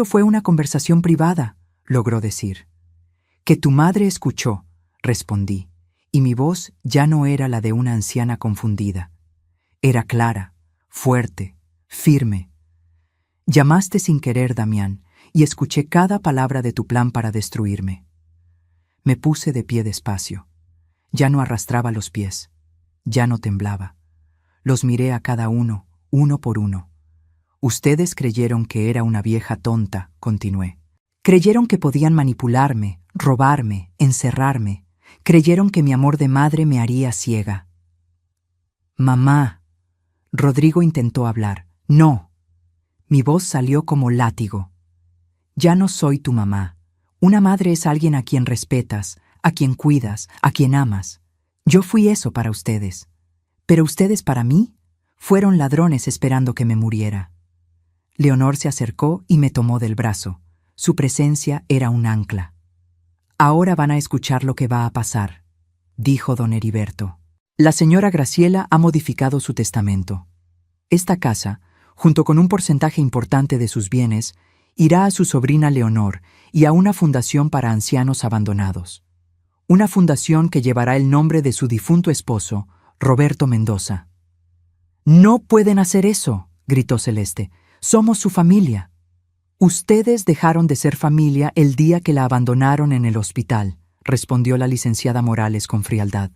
fue una conversación privada, logró decir. Que tu madre escuchó, respondí, y mi voz ya no era la de una anciana confundida. Era clara, fuerte, firme. Llamaste sin querer, Damián, y escuché cada palabra de tu plan para destruirme. Me puse de pie despacio. Ya no arrastraba los pies. Ya no temblaba. Los miré a cada uno, uno por uno. Ustedes creyeron que era una vieja tonta, continué. Creyeron que podían manipularme, robarme, encerrarme. Creyeron que mi amor de madre me haría ciega. Mamá. Rodrigo intentó hablar. No. Mi voz salió como látigo. Ya no soy tu mamá. Una madre es alguien a quien respetas, a quien cuidas, a quien amas. Yo fui eso para ustedes. Pero ustedes para mí fueron ladrones esperando que me muriera. Leonor se acercó y me tomó del brazo. Su presencia era un ancla. Ahora van a escuchar lo que va a pasar, dijo don Heriberto. La señora Graciela ha modificado su testamento. Esta casa, junto con un porcentaje importante de sus bienes, irá a su sobrina Leonor y a una fundación para ancianos abandonados. Una fundación que llevará el nombre de su difunto esposo, Roberto Mendoza. «No pueden hacer eso», gritó Celeste. «Somos su familia». «Ustedes dejaron de ser familia el día que la abandonaron en el hospital», respondió la licenciada Morales con frialdad.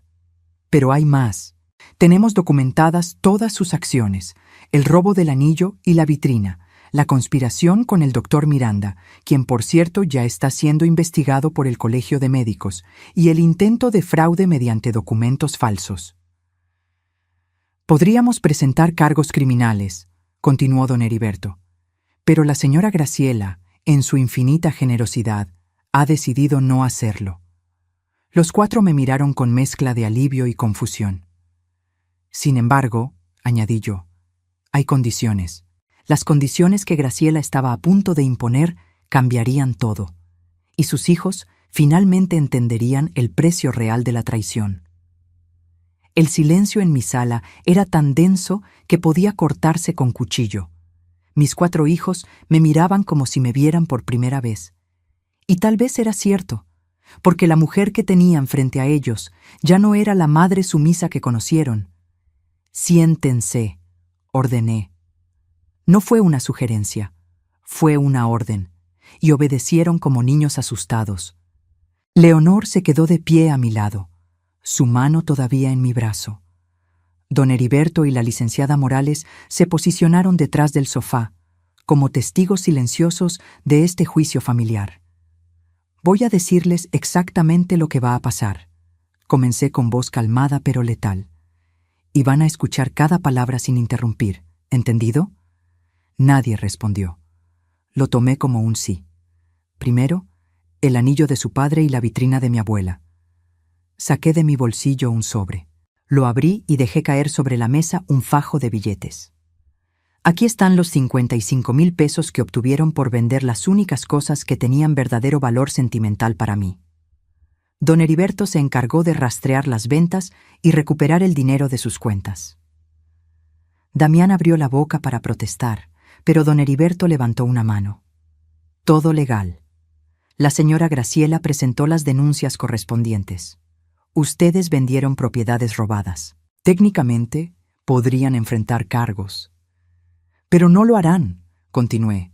«Pero hay más. Tenemos documentadas todas sus acciones, el robo del anillo y la vitrina, la conspiración con el doctor Miranda, quien por cierto ya está siendo investigado por el Colegio de Médicos, y el intento de fraude mediante documentos falsos. Podríamos presentar cargos criminales», continuó don Heriberto, «pero la señora Graciela, en su infinita generosidad, ha decidido no hacerlo». Los 4 me miraron con mezcla de alivio y confusión. «Sin embargo», añadí yo, «hay condiciones. Las condiciones que Graciela estaba a punto de imponer cambiarían todo, y sus hijos finalmente entenderían el precio real de la traición». El silencio en mi sala era tan denso que podía cortarse con cuchillo. Mis 4 hijos me miraban como si me vieran por primera vez. Y tal vez era cierto, porque la mujer que tenían frente a ellos ya no era la madre sumisa que conocieron. «Siéntense», ordené. No fue una sugerencia, fue una orden, y obedecieron como niños asustados. Leonor se quedó de pie a mi lado, su mano todavía en mi brazo. Don Heriberto y la licenciada Morales se posicionaron detrás del sofá, como testigos silenciosos de este juicio familiar. «Voy a decirles exactamente lo que va a pasar», comencé con voz calmada pero letal. «Y van a escuchar cada palabra sin interrumpir, ¿entendido?» Nadie respondió. Lo tomé como un sí. Primero, el anillo de su padre y la vitrina de mi abuela. Saqué de mi bolsillo un sobre. Lo abrí y dejé caer sobre la mesa un fajo de billetes. «Aquí están los 55,000 pesos que obtuvieron por vender las únicas cosas que tenían verdadero valor sentimental para mí». Don Heriberto se encargó de rastrear las ventas y recuperar el dinero de sus cuentas. Damián abrió la boca para protestar, pero don Heriberto levantó una mano. «Todo legal. La señora Graciela presentó las denuncias correspondientes. Ustedes vendieron propiedades robadas. Técnicamente, podrían enfrentar cargos. Pero no lo harán», continué,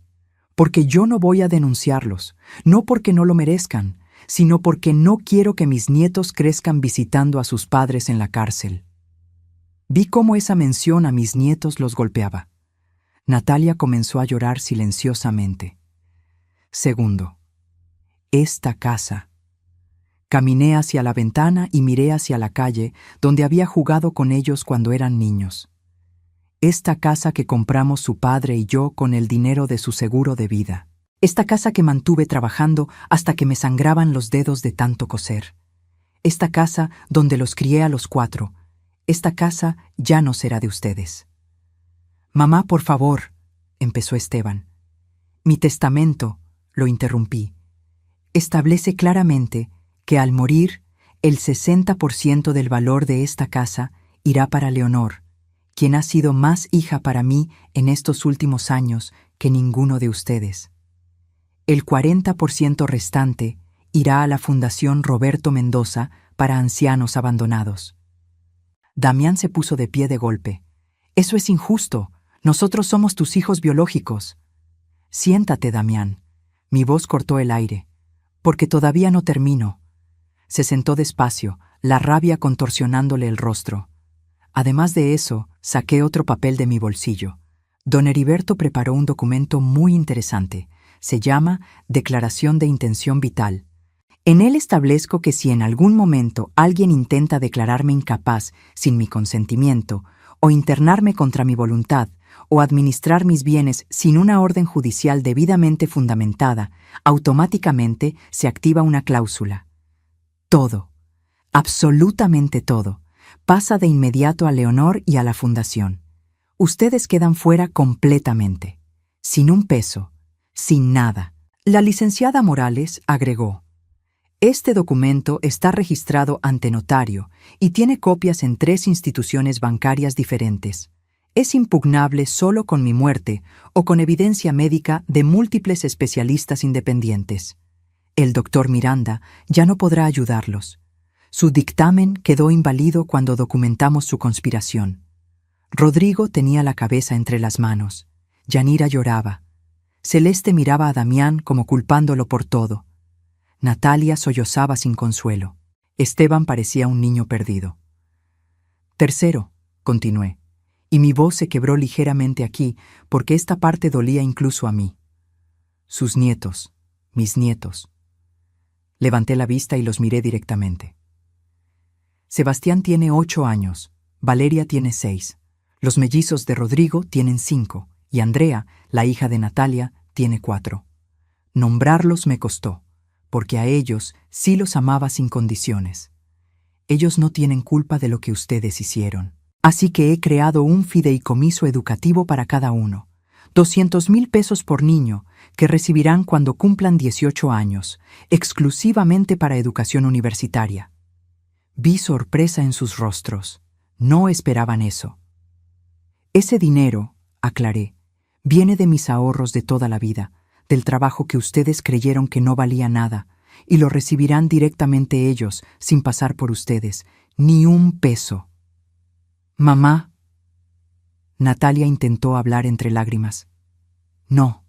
porque yo no voy a denunciarlos, no porque no lo merezcan, sino porque no quiero que mis nietos crezcan visitando a sus padres en la cárcel. Vi cómo esa mención a mis nietos los golpeaba. Natalia comenzó a llorar silenciosamente. Segundo, esta casa. Caminé hacia la ventana y miré hacia la calle donde había jugado con ellos cuando eran niños. Esta casa que compramos su padre y yo con el dinero de su seguro de vida. Esta casa que mantuve trabajando hasta que me sangraban los dedos de tanto coser. Esta casa donde los crié a los 4. Esta casa ya no será de ustedes. Mamá, por favor, empezó Esteban. Mi testamento, lo interrumpí, establece claramente que al morir, el 60% del valor de esta casa irá para Leonor, quien ha sido más hija para mí en estos últimos años que ninguno de ustedes. El 40% restante irá a la Fundación Roberto Mendoza para ancianos abandonados. Damián se puso de pie de golpe. Eso es injusto. Nosotros somos tus hijos biológicos. Siéntate, Damián. Mi voz cortó el aire. Porque todavía no termino. Se sentó despacio, la rabia contorsionándole el rostro. Además de eso, saqué otro papel de mi bolsillo. Don Heriberto preparó un documento muy interesante. Se llama Declaración de Intención Vital. En él establezco que si en algún momento alguien intenta declararme incapaz sin mi consentimiento, o internarme contra mi voluntad, o administrar mis bienes sin una orden judicial debidamente fundamentada, automáticamente se activa una cláusula. Todo, absolutamente todo, pasa de inmediato a Leonor y a la Fundación. Ustedes quedan fuera completamente, sin un peso, sin nada. La licenciada Morales agregó: este documento está registrado ante notario y tiene copias en 3 instituciones bancarias diferentes. Es impugnable solo con mi muerte o con evidencia médica de múltiples especialistas independientes. El doctor Miranda ya no podrá ayudarlos. Su dictamen quedó inválido cuando documentamos su conspiración. Rodrigo tenía la cabeza entre las manos. Yanira lloraba. Celeste miraba a Damián como culpándolo por todo. Natalia sollozaba sin consuelo. Esteban parecía un niño perdido. Tercero, continué, y mi voz se quebró ligeramente aquí porque esta parte dolía incluso a mí. Sus nietos, mis nietos. Levanté la vista y los miré directamente. Sebastián tiene 8 años, Valeria tiene 6, los mellizos de Rodrigo tienen 5 y Andrea, la hija de Natalia, tiene 4. Nombrarlos me costó, porque a ellos sí los amaba sin condiciones. Ellos no tienen culpa de lo que ustedes hicieron. Así que he creado un fideicomiso educativo para cada uno. 200,000 pesos por niño, que recibirán cuando cumplan 18 años, exclusivamente para educación universitaria. Vi sorpresa en sus rostros. No esperaban eso. Ese dinero, aclaré, viene de mis ahorros de toda la vida, del trabajo que ustedes creyeron que no valía nada, y lo recibirán directamente ellos, sin pasar por ustedes, ni un peso. Mamá. Natalia intentó hablar entre lágrimas. No.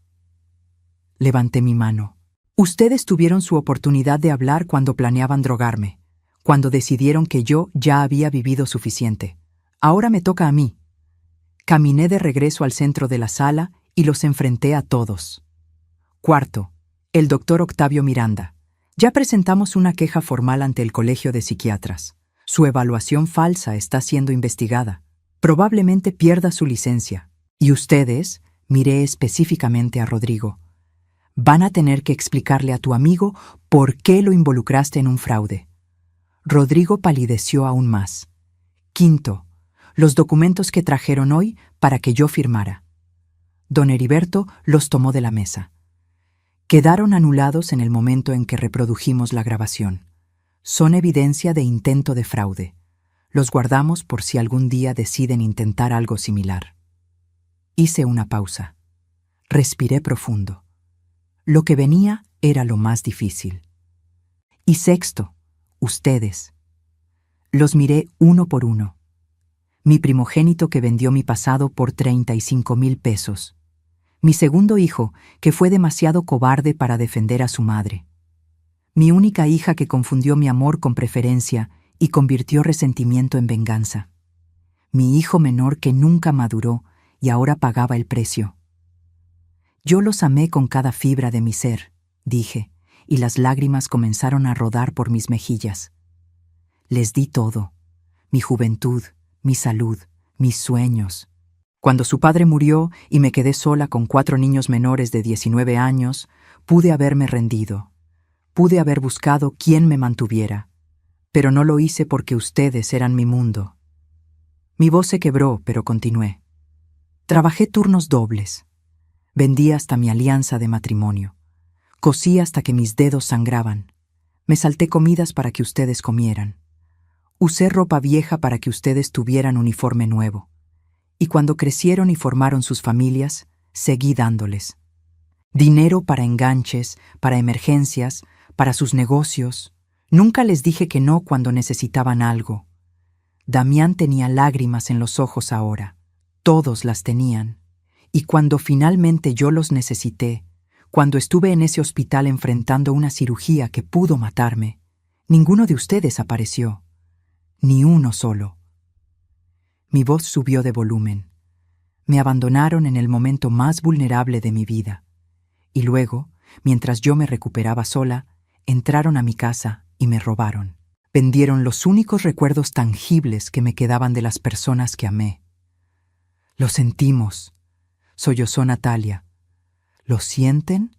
Levanté mi mano. Ustedes tuvieron su oportunidad de hablar cuando planeaban drogarme, cuando decidieron que yo ya había vivido suficiente. Ahora me toca a mí. Caminé de regreso al centro de la sala y los enfrenté a todos. Cuarto, el doctor Octavio Miranda. Ya presentamos una queja formal ante el Colegio de Psiquiatras. Su evaluación falsa está siendo investigada. Probablemente pierda su licencia. Y ustedes, miré específicamente a Rodrigo, van a tener que explicarle a tu amigo por qué lo involucraste en un fraude. Rodrigo palideció aún más. Quinto, los documentos que trajeron hoy para que yo firmara. Don Heriberto los tomó de la mesa. Quedaron anulados en el momento en que reprodujimos la grabación. Son evidencia de intento de fraude. Los guardamos por si algún día deciden intentar algo similar. Hice una pausa. Respiré profundo. Lo que venía era lo más difícil. Y sexto, ustedes. Los miré uno por uno. Mi primogénito que vendió mi pasado por 35,000 pesos. Mi segundo hijo, que fue demasiado cobarde para defender a su madre. Mi única hija que confundió mi amor con preferencia y convirtió resentimiento en venganza. Mi hijo menor que nunca maduró y ahora pagaba el precio. Yo los amé con cada fibra de mi ser, dije, y las lágrimas comenzaron a rodar por mis mejillas. Les di todo, mi juventud, mi salud, mis sueños. Cuando su padre murió y me quedé sola con 4 niños menores de 19 años, pude haberme rendido. Pude haber buscado quien me mantuviera, pero no lo hice porque ustedes eran mi mundo. Mi voz se quebró, pero continué. Trabajé turnos dobles. Vendí hasta mi alianza de matrimonio. Cosí hasta que mis dedos sangraban. Me salté comidas para que ustedes comieran. Usé ropa vieja para que ustedes tuvieran uniforme nuevo. Y cuando crecieron y formaron sus familias, seguí dándoles. Dinero para enganches, para emergencias, para sus negocios. Nunca les dije que no cuando necesitaban algo. Damián tenía lágrimas en los ojos ahora. Todos las tenían. Y cuando finalmente yo los necesité, cuando estuve en ese hospital enfrentando una cirugía que pudo matarme, ninguno de ustedes apareció. Ni uno solo. Mi voz subió de volumen. Me abandonaron en el momento más vulnerable de mi vida. Y luego, mientras yo me recuperaba sola, entraron a mi casa y me robaron. Vendieron los únicos recuerdos tangibles que me quedaban de las personas que amé. Lo sentimos, sollozó Natalia. ¿Lo sienten?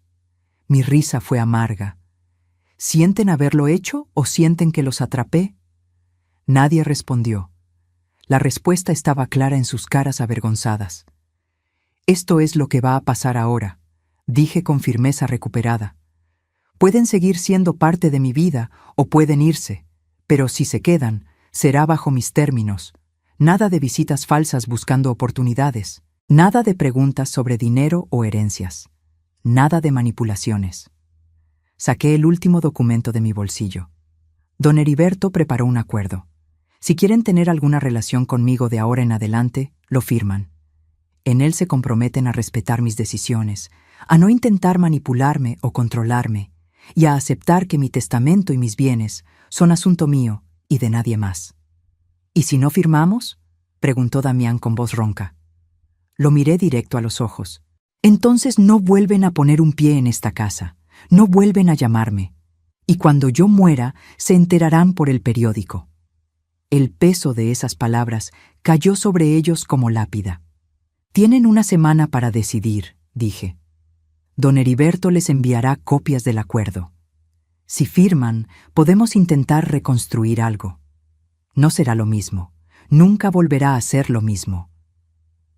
Mi risa fue amarga. ¿Sienten haberlo hecho o sienten que los atrapé? Nadie respondió. La respuesta estaba clara en sus caras avergonzadas. Esto es lo que va a pasar ahora, dije con firmeza recuperada. Pueden seguir siendo parte de mi vida o pueden irse, pero si se quedan, será bajo mis términos. Nada de visitas falsas buscando oportunidades. Nada de preguntas sobre dinero o herencias. Nada de manipulaciones. Saqué el último documento de mi bolsillo. Don Heriberto preparó un acuerdo. Si quieren tener alguna relación conmigo de ahora en adelante, lo firman. En él se comprometen a respetar mis decisiones, a no intentar manipularme o controlarme, y a aceptar que mi testamento y mis bienes son asunto mío y de nadie más. ¿Y si no firmamos?, preguntó Damián con voz ronca. Lo miré directo a los ojos. Entonces no vuelven a poner un pie en esta casa, no vuelven a llamarme, y cuando yo muera se enterarán por el periódico. El peso de esas palabras cayó sobre ellos como lápida. Tienen una semana para decidir, dije. Don Heriberto les enviará copias del acuerdo. Si firman, podemos intentar reconstruir algo. No será lo mismo, nunca volverá a ser lo mismo.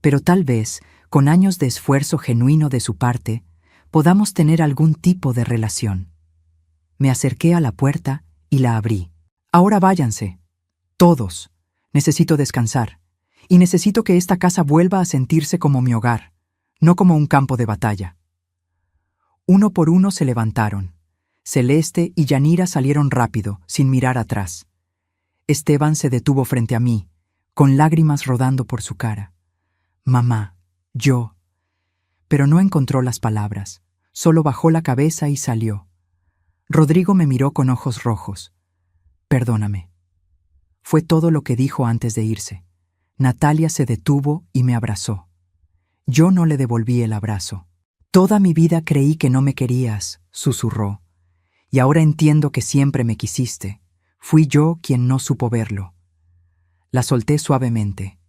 Pero tal vez, con años de esfuerzo genuino de su parte, podamos tener algún tipo de relación. Me acerqué a la puerta y la abrí. Ahora váyanse. Todos. Necesito descansar. Y necesito que esta casa vuelva a sentirse como mi hogar, no como un campo de batalla. Uno por uno se levantaron. Celeste y Yanira salieron rápido, sin mirar atrás. Esteban se detuvo frente a mí, con lágrimas rodando por su cara. Mamá, yo. Pero no encontró las palabras, solo bajó la cabeza y salió. Rodrigo me miró con ojos rojos. Perdóname. Fue todo lo que dijo antes de irse. Natalia se detuvo y me abrazó. Yo no le devolví el abrazo. Toda mi vida creí que no me querías, susurró. Y ahora entiendo que siempre me quisiste. Fui yo quien no supo verlo. La solté suavemente.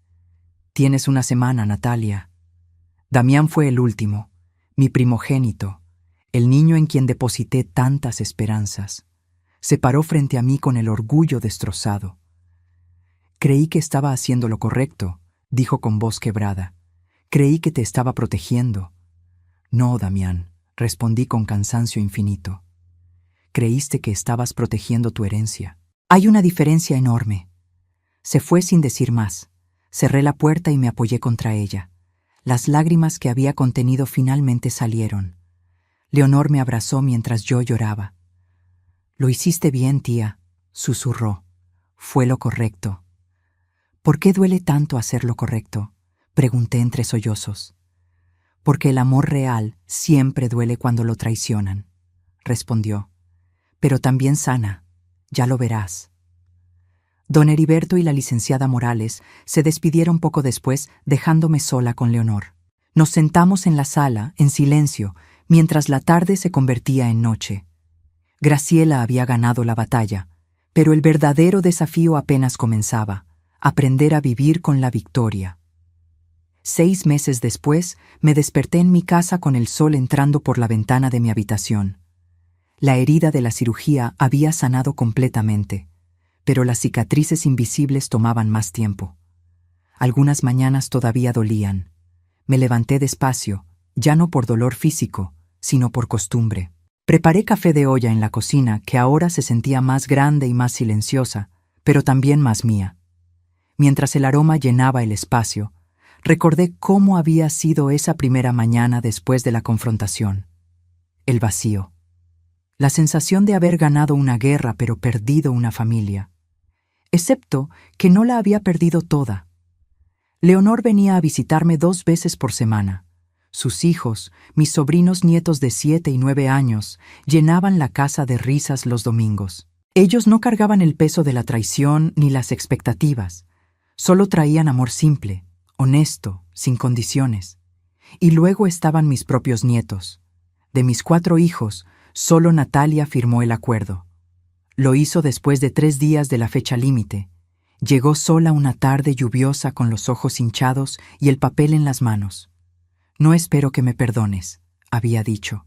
Tienes una semana, Natalia. Damián fue el último, mi primogénito, el niño en quien deposité tantas esperanzas. Se paró frente a mí con el orgullo destrozado. Creí que estaba haciendo lo correcto, dijo con voz quebrada. Creí que te estaba protegiendo. No, Damián, respondí con cansancio infinito. Creíste que estabas protegiendo tu herencia. Hay una diferencia enorme. Se fue sin decir más. Cerré la puerta y me apoyé contra ella. Las lágrimas que había contenido finalmente salieron. Leonor me abrazó mientras yo lloraba. Lo hiciste bien, tía, susurró. Fue lo correcto. ¿Por qué duele tanto hacer lo correcto?, pregunté entre sollozos. Porque el amor real siempre duele cuando lo traicionan, respondió. Pero también sana, ya lo verás. Don Heriberto y la licenciada Morales se despidieron poco después, dejándome sola con Leonor. Nos sentamos en la sala, en silencio, mientras la tarde se convertía en noche. Graciela había ganado la batalla, pero el verdadero desafío apenas comenzaba: aprender a vivir con la victoria. 6 meses después, me desperté en mi casa con el sol entrando por la ventana de mi habitación. La herida de la cirugía había sanado completamente, pero las cicatrices invisibles tomaban más tiempo. Algunas mañanas todavía dolían. Me levanté despacio, ya no por dolor físico, sino por costumbre. Preparé café de olla en la cocina, que ahora se sentía más grande y más silenciosa, pero también más mía. Mientras el aroma llenaba el espacio, recordé cómo había sido esa primera mañana después de la confrontación. El vacío. La sensación de haber ganado una guerra pero perdido una familia. Excepto que no la había perdido toda. Leonor venía a visitarme 2 veces por semana. Sus hijos, mis sobrinos nietos de 7 y 9 años, llenaban la casa de risas los domingos. Ellos no cargaban el peso de la traición ni las expectativas. Solo traían amor simple, honesto, sin condiciones. Y luego estaban mis propios nietos. De mis 4 hijos, solo Natalia firmó el acuerdo. Lo hizo después de 3 días de la fecha límite. Llegó sola una tarde lluviosa con los ojos hinchados y el papel en las manos. No espero que me perdones, había dicho,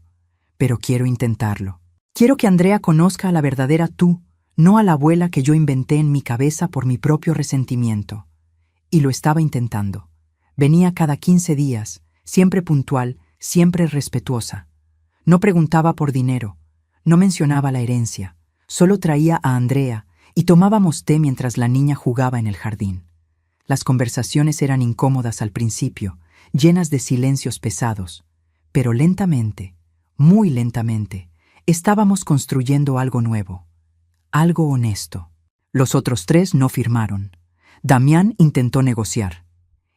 pero quiero intentarlo. Quiero que Andrea conozca a la verdadera tú, no a la abuela que yo inventé en mi cabeza por mi propio resentimiento. Y lo estaba intentando. Venía cada 15 días, siempre puntual, siempre respetuosa. No preguntaba por dinero, no mencionaba la herencia, solo traía a Andrea y tomábamos té mientras la niña jugaba en el jardín. Las conversaciones eran incómodas al principio, llenas de silencios pesados, pero lentamente, muy lentamente, estábamos construyendo algo nuevo, algo honesto. Los otros 3 no firmaron. Damián intentó negociar.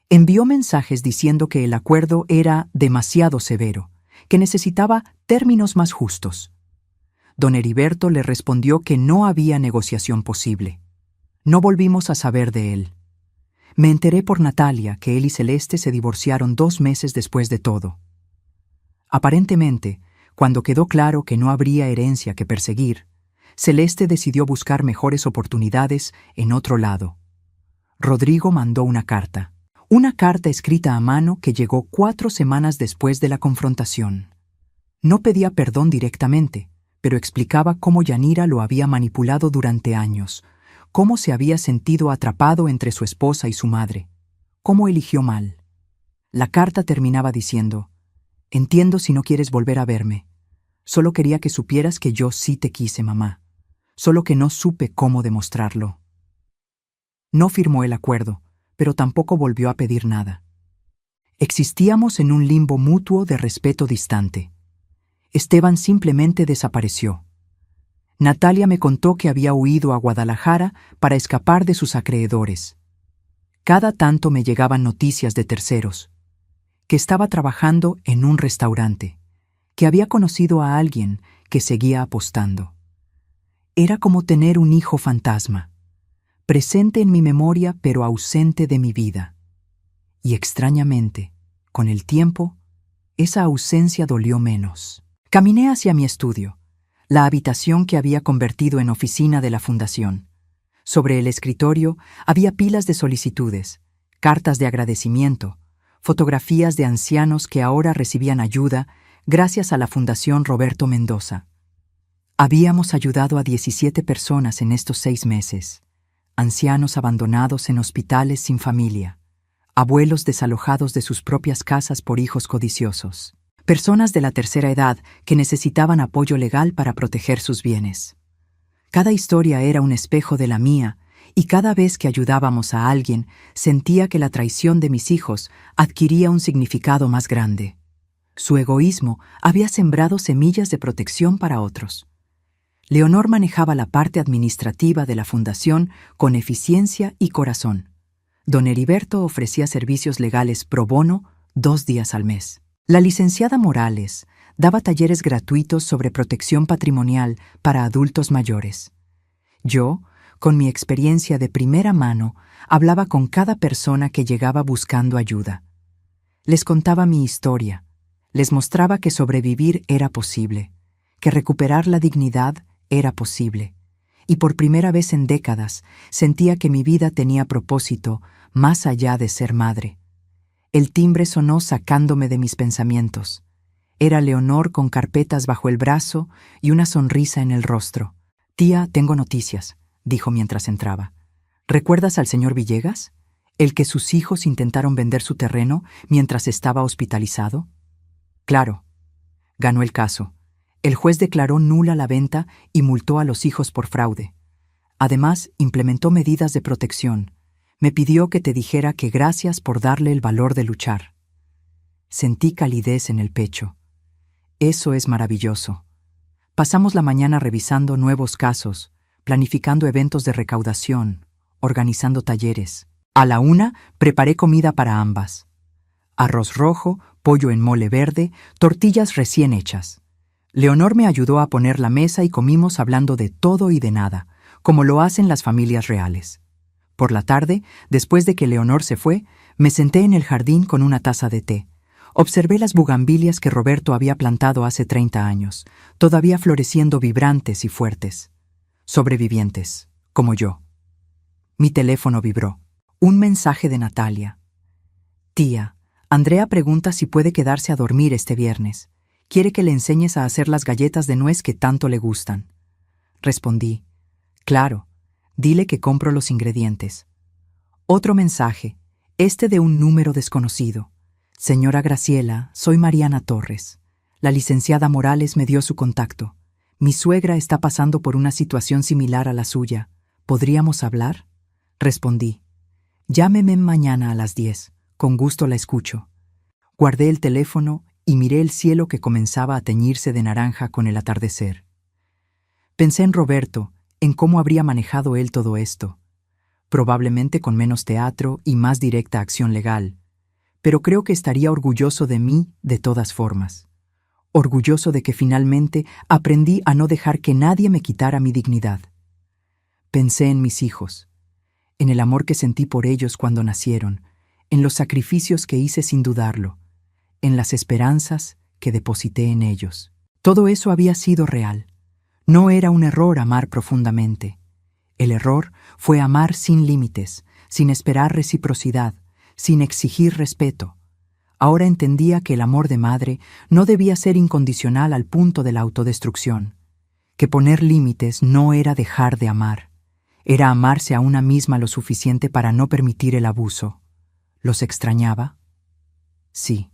Envió mensajes diciendo que el acuerdo era demasiado severo, que necesitaba términos más justos. Don Heriberto le respondió que no había negociación posible. No volvimos a saber de él. Me enteré por Natalia que él y Celeste se divorciaron 2 meses después de todo. Aparentemente, cuando quedó claro que no habría herencia que perseguir, Celeste decidió buscar mejores oportunidades en otro lado. Rodrigo mandó una carta escrita a mano que llegó 4 semanas después de la confrontación. No pedía perdón directamente, pero explicaba cómo Yanira lo había manipulado durante años, cómo se había sentido atrapado entre su esposa y su madre, cómo eligió mal. La carta terminaba diciendo: «Entiendo si no quieres volver a verme. Solo quería que supieras que yo sí te quise, mamá. Solo que no supe cómo demostrarlo». No firmó el acuerdo, pero tampoco volvió a pedir nada. Existíamos en un limbo mutuo de respeto distante. Esteban simplemente desapareció. Natalia me contó que había huido a Guadalajara para escapar de sus acreedores. Cada tanto me llegaban noticias de terceros, que estaba trabajando en un restaurante, que había conocido a alguien que seguía apostando. Era como tener un hijo fantasma, presente en mi memoria pero ausente de mi vida. Y extrañamente, con el tiempo, esa ausencia dolió menos. Caminé hacia mi estudio, la habitación que había convertido en oficina de la fundación. Sobre el escritorio había pilas de solicitudes, cartas de agradecimiento, fotografías de ancianos que ahora recibían ayuda gracias a la Fundación Roberto Mendoza. Habíamos ayudado a 17 personas en estos 6 meses, ancianos abandonados en hospitales sin familia, abuelos desalojados de sus propias casas por hijos codiciosos, personas de la tercera edad que necesitaban apoyo legal para proteger sus bienes. Cada historia era un espejo de la mía, y cada vez que ayudábamos a alguien, sentía que la traición de mis hijos adquiría un significado más grande. Su egoísmo había sembrado semillas de protección para otros. Leonor manejaba la parte administrativa de la fundación con eficiencia y corazón. Don Heriberto ofrecía servicios legales pro bono 2 días al mes. La licenciada Morales daba talleres gratuitos sobre protección patrimonial para adultos mayores. Yo, con mi experiencia de primera mano, hablaba con cada persona que llegaba buscando ayuda. Les contaba mi historia, les mostraba que sobrevivir era posible, que recuperar la dignidad era posible, y por primera vez en décadas sentía que mi vida tenía propósito más allá de ser madre. El timbre sonó sacándome de mis pensamientos. Era Leonor con carpetas bajo el brazo y una sonrisa en el rostro. «Tía, tengo noticias», dijo mientras entraba. «¿Recuerdas al señor Villegas? ¿El que sus hijos intentaron vender su terreno mientras estaba hospitalizado?» «Claro». Ganó el caso. El juez declaró nula la venta y multó a los hijos por fraude. Además, implementó medidas de protección. Me pidió que te dijera que gracias por darle el valor de luchar. Sentí calidez en el pecho. Eso es maravilloso. Pasamos la mañana revisando nuevos casos, planificando eventos de recaudación, organizando talleres. A la 1 preparé comida para ambas. Arroz rojo, pollo en mole verde, tortillas recién hechas. Leonor me ayudó a poner la mesa y comimos hablando de todo y de nada, como lo hacen las familias reales. Por la tarde, después de que Leonor se fue, me senté en el jardín con una taza de té. Observé las bugambilias que Roberto había plantado hace 30 años, todavía floreciendo vibrantes y fuertes. Sobrevivientes, como yo. Mi teléfono vibró. Un mensaje de Natalia. «Tía, Andrea pregunta si puede quedarse a dormir este viernes. Quiere que le enseñes a hacer las galletas de nuez que tanto le gustan». Respondí. «Claro, dile que compro los ingredientes». Otro mensaje, este de un número desconocido. «Señora Graciela, soy Mariana Torres. La licenciada Morales me dio su contacto. Mi suegra está pasando por una situación similar a la suya. ¿Podríamos hablar?» Respondí. «Llámeme mañana a las 10. Con gusto la escucho». Guardé el teléfono y miré el cielo que comenzaba a teñirse de naranja con el atardecer. Pensé en Roberto, en cómo habría manejado él todo esto. Probablemente con menos teatro y más directa acción legal. Pero creo que estaría orgulloso de mí de todas formas. Orgulloso de que finalmente aprendí a no dejar que nadie me quitara mi dignidad. Pensé en mis hijos, en el amor que sentí por ellos cuando nacieron, en los sacrificios que hice sin dudarlo, en las esperanzas que deposité en ellos. Todo eso había sido real. No era un error amar profundamente. El error fue amar sin límites, sin esperar reciprocidad, sin exigir respeto. Ahora entendía que el amor de madre no debía ser incondicional al punto de la autodestrucción, que poner límites no era dejar de amar, era amarse a una misma lo suficiente para no permitir el abuso. ¿Los extrañaba? Sí.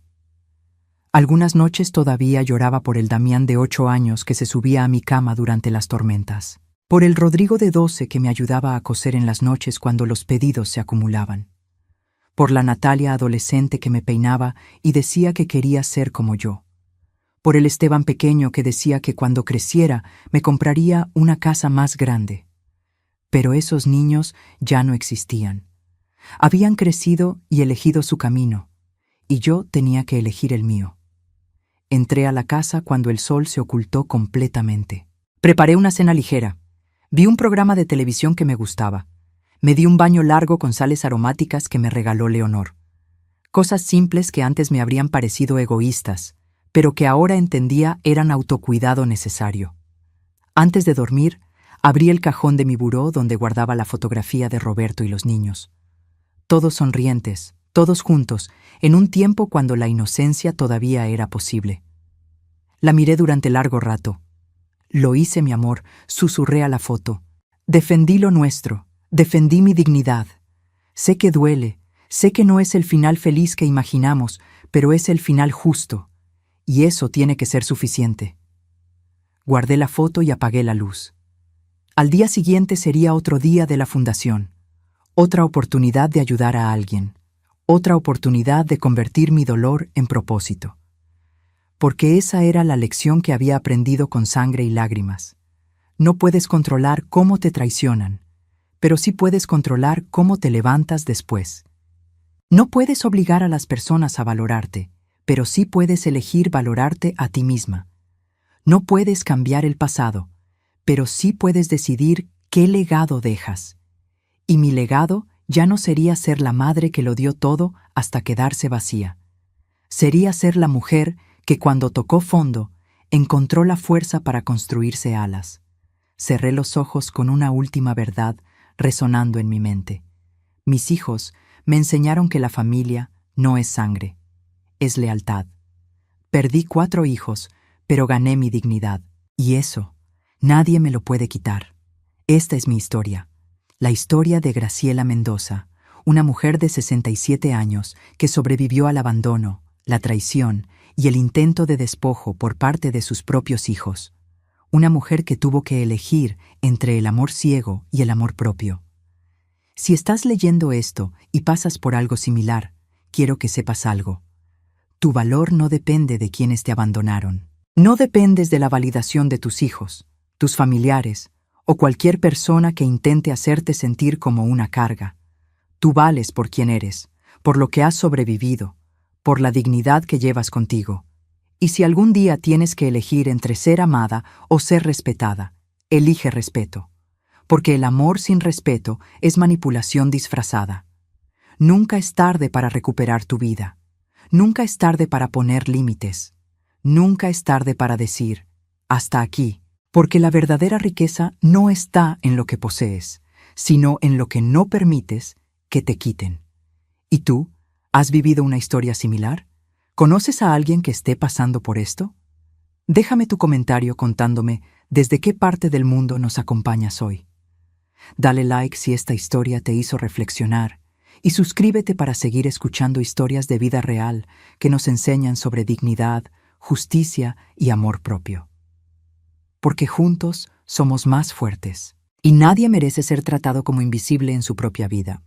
Algunas noches todavía lloraba por el Damián de 8 años que se subía a mi cama durante las tormentas, por el Rodrigo de 12 que me ayudaba a coser en las noches cuando los pedidos se acumulaban, por la Natalia adolescente que me peinaba y decía que quería ser como yo, por el Esteban pequeño que decía que cuando creciera me compraría una casa más grande. Pero esos niños ya no existían. Habían crecido y elegido su camino, y yo tenía que elegir el mío. Entré a la casa cuando el sol se ocultó completamente. Preparé una cena ligera. Vi un programa de televisión que me gustaba. Me di un baño largo con sales aromáticas que me regaló Leonor. Cosas simples que antes me habrían parecido egoístas, pero que ahora entendía eran autocuidado necesario. Antes de dormir, abrí el cajón de mi buró donde guardaba la fotografía de Roberto y los niños. Todos sonrientes, todos juntos, en un tiempo cuando la inocencia todavía era posible. La miré durante largo rato. «Lo hice, mi amor», susurré a la foto. «Defendí lo nuestro, defendí mi dignidad. Sé que duele, sé que no es el final feliz que imaginamos, pero es el final justo, y eso tiene que ser suficiente». Guardé la foto y apagué la luz. Al día siguiente sería otro día de la fundación, otra oportunidad de ayudar a alguien, otra oportunidad de convertir mi dolor en propósito. Porque esa era la lección que había aprendido con sangre y lágrimas. No puedes controlar cómo te traicionan, pero sí puedes controlar cómo te levantas después. No puedes obligar a las personas a valorarte, pero sí puedes elegir valorarte a ti misma. No puedes cambiar el pasado, pero sí puedes decidir qué legado dejas. Y mi legado ya no sería ser la madre que lo dio todo hasta quedarse vacía. Sería ser la mujer que cuando tocó fondo, encontró la fuerza para construirse alas. Cerré los ojos con una última verdad resonando en mi mente. Mis hijos me enseñaron que la familia no es sangre, es lealtad. Perdí 4 hijos, pero gané mi dignidad. Y eso, nadie me lo puede quitar. Esta es mi historia. La historia de Graciela Mendoza, una mujer de 67 años que sobrevivió al abandono, la traición y el intento de despojo por parte de sus propios hijos. Una mujer que tuvo que elegir entre el amor ciego y el amor propio. Si estás leyendo esto y pasas por algo similar, quiero que sepas algo. Tu valor no depende de quienes te abandonaron. No dependes de la validación de tus hijos, tus familiares o cualquier persona que intente hacerte sentir como una carga. Tú vales por quien eres, por lo que has sobrevivido, por la dignidad que llevas contigo. Y si algún día tienes que elegir entre ser amada o ser respetada, elige respeto, porque el amor sin respeto es manipulación disfrazada. Nunca es tarde para recuperar tu vida. Nunca es tarde para poner límites. Nunca es tarde para decir, hasta aquí, porque la verdadera riqueza no está en lo que posees, sino en lo que no permites que te quiten. ¿Y tú? ¿Has vivido una historia similar? ¿Conoces a alguien que esté pasando por esto? Déjame tu comentario contándome desde qué parte del mundo nos acompañas hoy. Dale like si esta historia te hizo reflexionar y suscríbete para seguir escuchando historias de vida real que nos enseñan sobre dignidad, justicia y amor propio. Porque juntos somos más fuertes y nadie merece ser tratado como invisible en su propia vida.